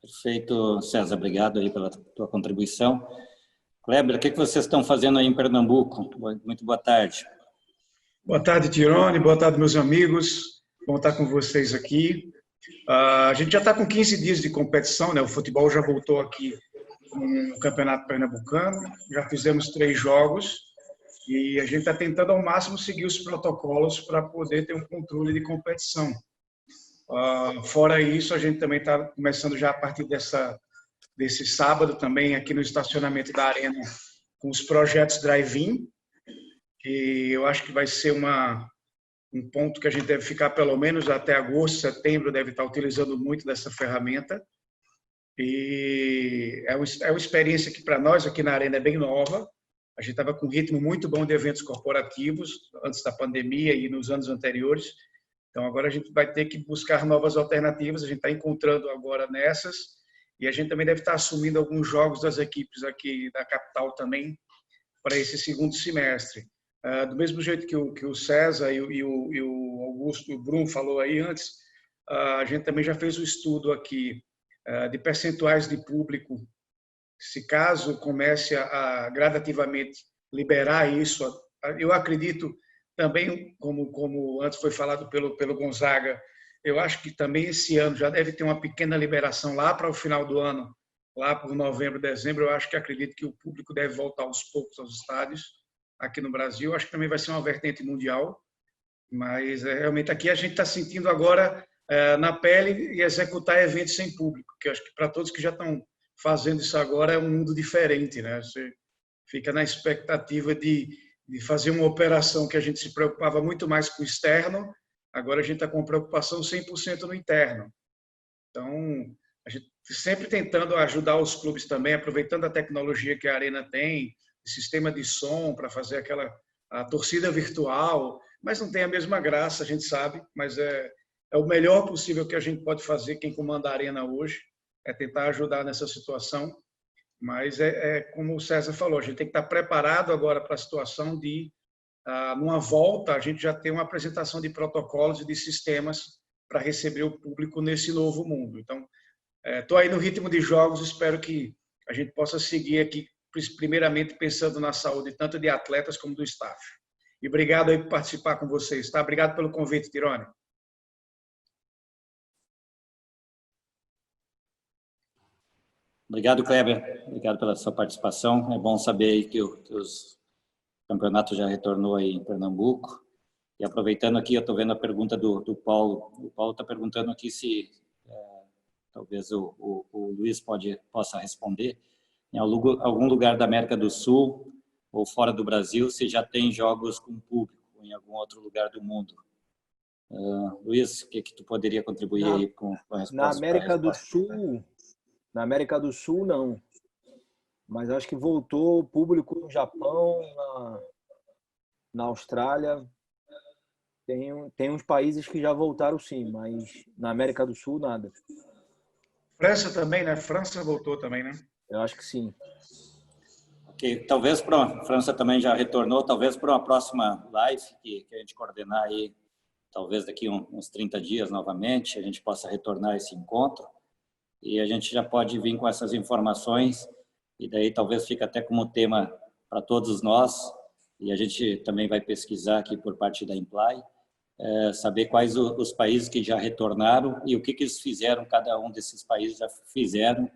Perfeito, César, obrigado aí pela tua contribuição. Kleber, o que vocês estão fazendo aí em Pernambuco? Muito boa tarde. Boa tarde, Tironi. Boa tarde, meus amigos. Bom estar com vocês aqui. A gente já está com 15 dias de competição, né? O futebol já voltou aqui no Campeonato Pernambucano. Já fizemos 3 jogos e a gente está tentando ao máximo seguir os protocolos para poder ter um controle de competição. Fora isso, a gente também está começando já a partir desse sábado também aqui no estacionamento da Arena com os projetos drive-in, que eu acho que vai ser um ponto que a gente deve ficar pelo menos até agosto, setembro, deve estar utilizando muito dessa ferramenta. E é uma experiência que para nós aqui na Arena é bem nova. A gente estava com um ritmo muito bom de eventos corporativos antes da pandemia e nos anos anteriores. Então agora a gente vai ter que buscar novas alternativas, a gente está encontrando agora nessas, e a gente também deve estar assumindo alguns jogos das equipes aqui da capital também para esse segundo semestre. Do mesmo jeito que o César e o Augusto e o Bruno falou aí antes, a gente também já fez o estudo aqui de percentuais de público. Se caso comece a gradativamente liberar isso, eu acredito também, como antes foi falado pelo Gonzaga, eu acho que também esse ano já deve ter uma pequena liberação lá para o final do ano, lá por novembro, dezembro. Eu acredito que o público deve voltar aos poucos aos estádios aqui no Brasil. Acho que também vai ser uma vertente mundial, mas realmente aqui a gente está sentindo agora na pele e executar eventos sem público, que eu acho que para todos que já estão fazendo isso agora é um mundo diferente, né? Você fica na expectativa de fazer uma operação que a gente se preocupava muito mais com o externo, agora a gente está com preocupação 100% no interno. Então, a gente sempre tentando ajudar os clubes também, aproveitando a tecnologia que a Arena tem, sistema de som para fazer a torcida virtual, mas não tem a mesma graça, a gente sabe, mas é o melhor possível que a gente pode fazer, quem comanda a Arena hoje, é tentar ajudar nessa situação, mas como o César falou, a gente tem que estar preparado agora para a situação de, numa volta, a gente já ter uma apresentação de protocolos e de sistemas para receber o público nesse novo mundo. Então, estou aí no ritmo de jogos, espero que a gente possa seguir aqui, primeiramente pensando na saúde tanto de atletas como do staff. E obrigado aí por participar com vocês, tá? Obrigado pelo convite, Tironi. Obrigado, Kleber. Obrigado pela sua participação. É bom saber aí que o campeonato já retornou aí em Pernambuco. E aproveitando aqui, eu estou vendo a pergunta do Paulo. O Paulo está perguntando aqui se talvez o Luiz possa responder. Em algum lugar da América do Sul ou fora do Brasil, se já tem jogos com público em algum outro lugar do mundo. Luiz, o que tu poderia contribuir aí com a resposta? Na América do Sul, não. Mas acho que voltou o público no Japão, na Austrália. Tem uns países que já voltaram, sim, mas na América do Sul, nada. França também, né? França voltou também, né? Eu acho que sim. Ok, talvez a França também já retornou, talvez para uma próxima live que a gente coordenar aí, talvez daqui uns 30 dias novamente, a gente possa retornar esse encontro e a gente já pode vir com essas informações e daí talvez fique até como tema para todos nós e a gente também vai pesquisar aqui por parte da Imply, saber quais os países que já retornaram e o que eles fizeram, cada um desses países já fizeram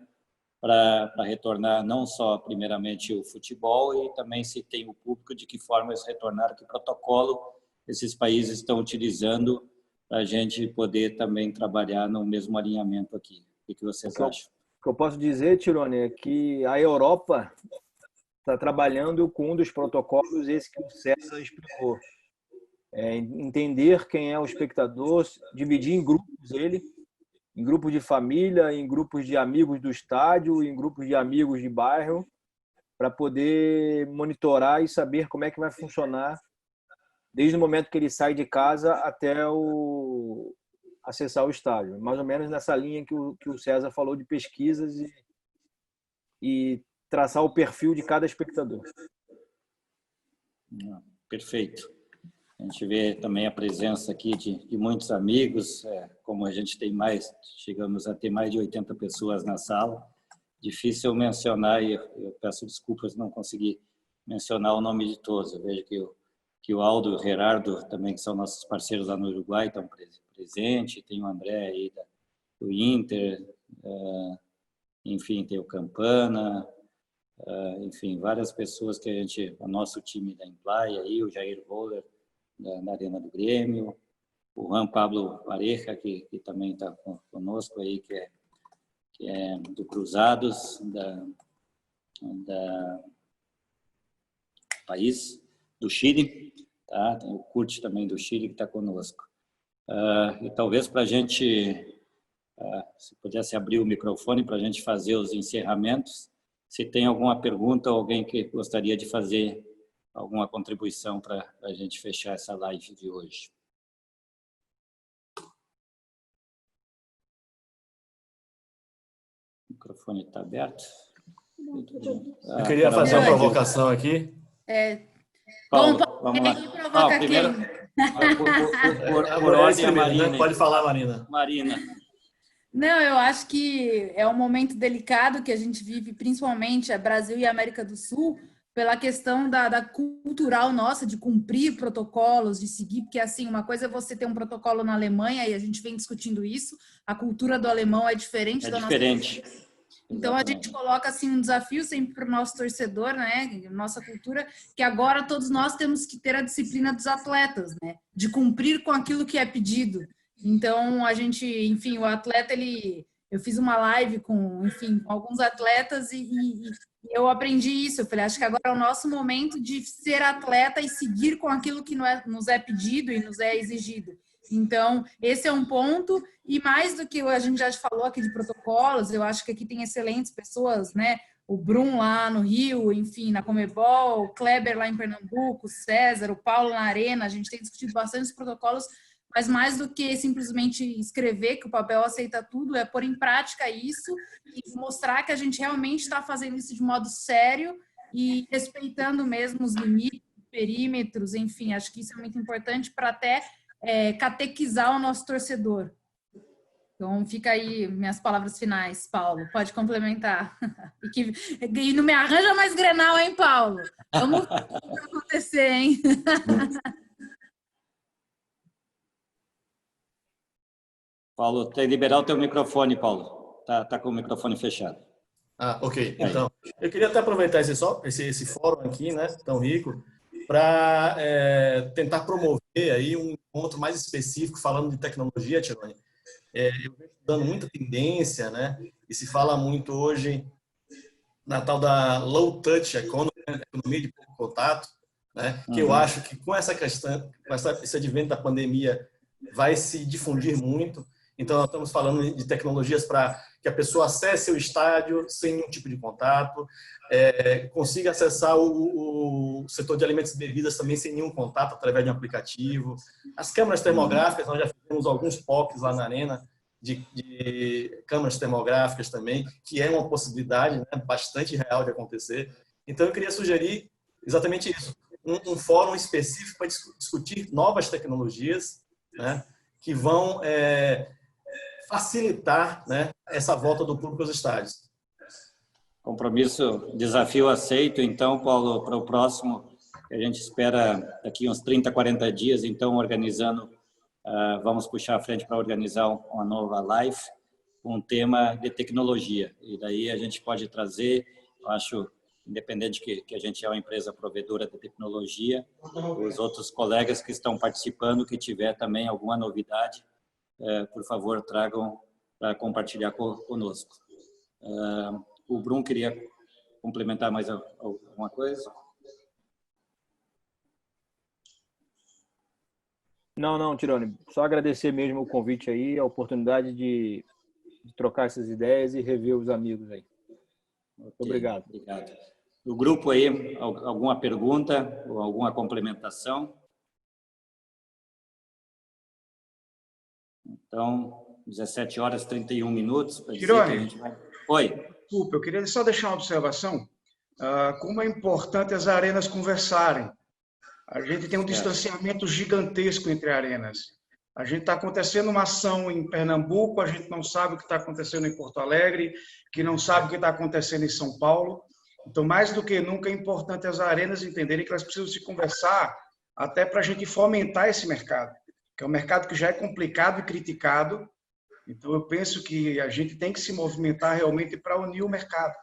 para retornar não só, primeiramente, o futebol e também se tem o público, de que forma eles retornaram, que protocolo esses países estão utilizando para a gente poder também trabalhar no mesmo alinhamento aqui. O que vocês acham? O que eu posso dizer, Tirone, é que a Europa está trabalhando com um dos protocolos, esse que o César explicou. Entender quem é o espectador, dividir em grupos ele, em grupos de família, em grupos de amigos do estádio, em grupos de amigos de bairro, para poder monitorar e saber como é que vai funcionar desde o momento que ele sai de casa até acessar o estádio. Mais ou menos nessa linha que o César falou de pesquisas e traçar o perfil de cada espectador. Perfeito. A gente vê também a presença aqui de muitos amigos, como a gente tem chegamos a ter mais de 80 pessoas na sala. Difícil mencionar, e eu peço desculpas não consegui mencionar o nome de todos. Eu vejo que o Aldo e o Gerardo também, que são nossos parceiros lá no Uruguai, estão presentes. Tem o André aí do Inter, enfim, tem o Campana, enfim, várias pessoas que o nosso time da Imply aí, o Jair Roller, da Arena do Grêmio, o Juan Pablo Pareja, que também está conosco aí, que é do Cruzados, da país do Chile, tá? Tem o Kurt também do Chile que está conosco. E talvez para a gente, se pudesse abrir o microfone para a gente fazer os encerramentos, se tem alguma pergunta ou alguém que gostaria de fazer alguma contribuição para a gente fechar essa live de hoje. O microfone está aberto. Eu queria fazer uma provocação aqui. Paulo, vamos lá. Provoca primeiro, por ordem, a Marina. Pode falar, Marina. Marina. Não, eu acho que é um momento delicado que a gente vive, principalmente Brasil e América do Sul, pela questão da cultural nossa, de cumprir protocolos, de seguir, porque assim, uma coisa é você ter um protocolo na Alemanha, e a gente vem discutindo isso, a cultura do alemão é diferente da nossa. Então a gente coloca assim um desafio sempre para o nosso torcedor, né, nossa cultura, que agora todos nós temos que ter a disciplina dos atletas, né, de cumprir com aquilo que é pedido. Então a gente, enfim, o atleta eu fiz uma live com alguns atletas e eu aprendi isso. Eu falei, acho que agora é o nosso momento de ser atleta e seguir com aquilo que nos é pedido e nos é exigido. Então, esse é um ponto. E mais do que a gente já falou aqui de protocolos, eu acho que aqui tem excelentes pessoas, né? O Brum lá no Rio, enfim, na Comebol, o Kleber lá em Pernambuco, o César, o Paulo na Arena. A gente tem discutido bastante os protocolos, mas mais do que simplesmente escrever que o papel aceita tudo, é pôr em prática isso e mostrar que a gente realmente está fazendo isso de modo sério e respeitando mesmo os limites, perímetros, enfim, acho que isso é muito importante para até catequizar o nosso torcedor. Então, fica aí minhas palavras finais, Paulo. Pode complementar. E não me arranja mais Grenal, hein, Paulo? Vamos ver o que vai acontecer, hein? Paulo, tem que liberar o teu microfone, Paulo. Tá com o microfone fechado. Ok. Então, eu queria até aproveitar esse fórum aqui, né, tão rico, para tentar promover aí um encontro mais específico falando de tecnologia, Tironi. Eu venho dando muita tendência, né, e se fala muito hoje na tal da low touch economy, economia de pouco contato, né, que eu acho que com essa questão, com esse advento da pandemia, vai se difundir muito. Então, nós estamos falando de tecnologias para que a pessoa acesse o estádio sem nenhum tipo de contato, consiga acessar o setor de alimentos e bebidas também sem nenhum contato, através de um aplicativo. As câmeras termográficas, nós já fizemos alguns POCs lá na Arena, de câmeras termográficas também, que é uma possibilidade, né, bastante real de acontecer. Então, eu queria sugerir exatamente isso, um fórum específico para discutir novas tecnologias, né, que vão facilitar, né, essa volta do público aos estádios. Compromisso, desafio aceito. Então, Paulo, para o próximo, a gente espera daqui uns 30, 40 dias, então, organizando, vamos puxar à frente para organizar uma nova live, um tema de tecnologia. E daí a gente pode trazer, eu acho, independente que a gente é uma empresa provedora de tecnologia, os outros colegas que estão participando, que tiver também alguma novidade, por favor, tragam para compartilhar conosco. O Brum queria complementar mais alguma coisa? Não, Tironi. Só agradecer mesmo o convite aí, a oportunidade de trocar essas ideias e rever os amigos aí. Okay, obrigado. Obrigado. Do grupo aí, alguma pergunta ou alguma complementação? Então, 17 horas e 31 minutos. Tironi, Oi. Desculpa, eu queria só deixar uma observação. Como é importante as arenas conversarem. A gente tem um distanciamento gigantesco entre arenas. A gente está acontecendo uma ação em Pernambuco, a gente não sabe o que está acontecendo em Porto Alegre, que não sabe o que está acontecendo em São Paulo. Então, mais do que nunca, é importante as arenas entenderem que elas precisam se conversar até para a gente fomentar esse mercado, que é um mercado que já é complicado e criticado. Então, eu penso que a gente tem que se movimentar realmente para unir o mercado.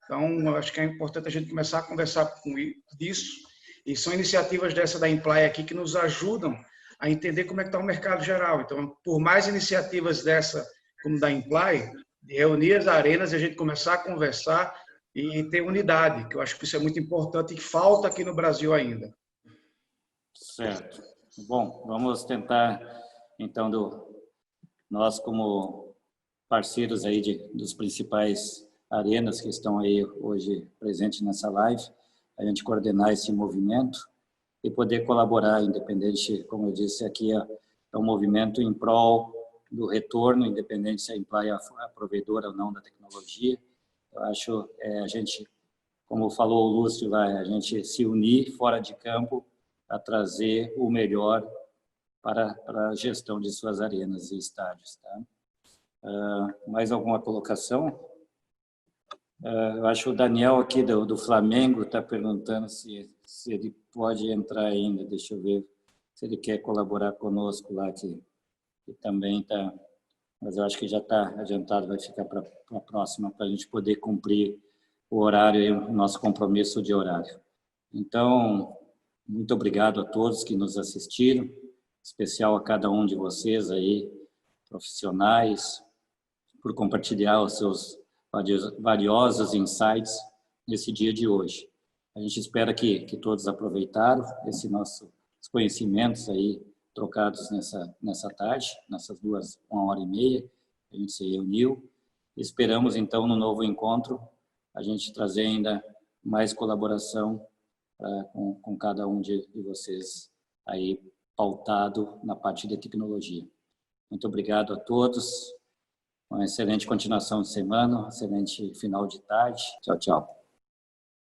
Então, eu acho que é importante a gente começar a conversar com isso. E são iniciativas dessa da Imply aqui que nos ajudam a entender como é que está o mercado geral. Então, por mais iniciativas dessa, como da Imply, de reunir as arenas e a gente começar a conversar e ter unidade, que eu acho que isso é muito importante e que falta aqui no Brasil ainda. Certo. Bom, vamos tentar, então, nós como parceiros aí dos principais arenas que estão aí hoje presentes nessa live, a gente coordenar esse movimento e poder colaborar, independente, como eu disse, aqui é um movimento em prol do retorno, independente se a Imply é a provedora ou não da tecnologia. Eu acho a gente, como falou o Lúcio lá, a gente se unir fora de campo a trazer o melhor para a gestão de suas arenas e estádios. Tá? Mais alguma colocação? Eu acho que o Daniel aqui do Flamengo está perguntando se ele pode entrar ainda. Deixa eu ver se ele quer colaborar conosco lá, que também está... Mas eu acho que já está adiantado, vai ficar para a próxima, para a gente poder cumprir o horário e o nosso compromisso de horário. Então, muito obrigado a todos que nos assistiram, em especial a cada um de vocês aí, profissionais, por compartilhar os seus valiosos insights nesse dia de hoje. A gente espera que todos aproveitaram esses nossos conhecimentos aí trocados nessa tarde, nessas 1h30, a gente se reuniu. Esperamos, então, no novo encontro, a gente trazer ainda mais colaboração com cada um de vocês aí, pautado na parte de tecnologia. Muito obrigado a todos. Uma excelente continuação de semana, um excelente final de tarde. Tchau, tchau.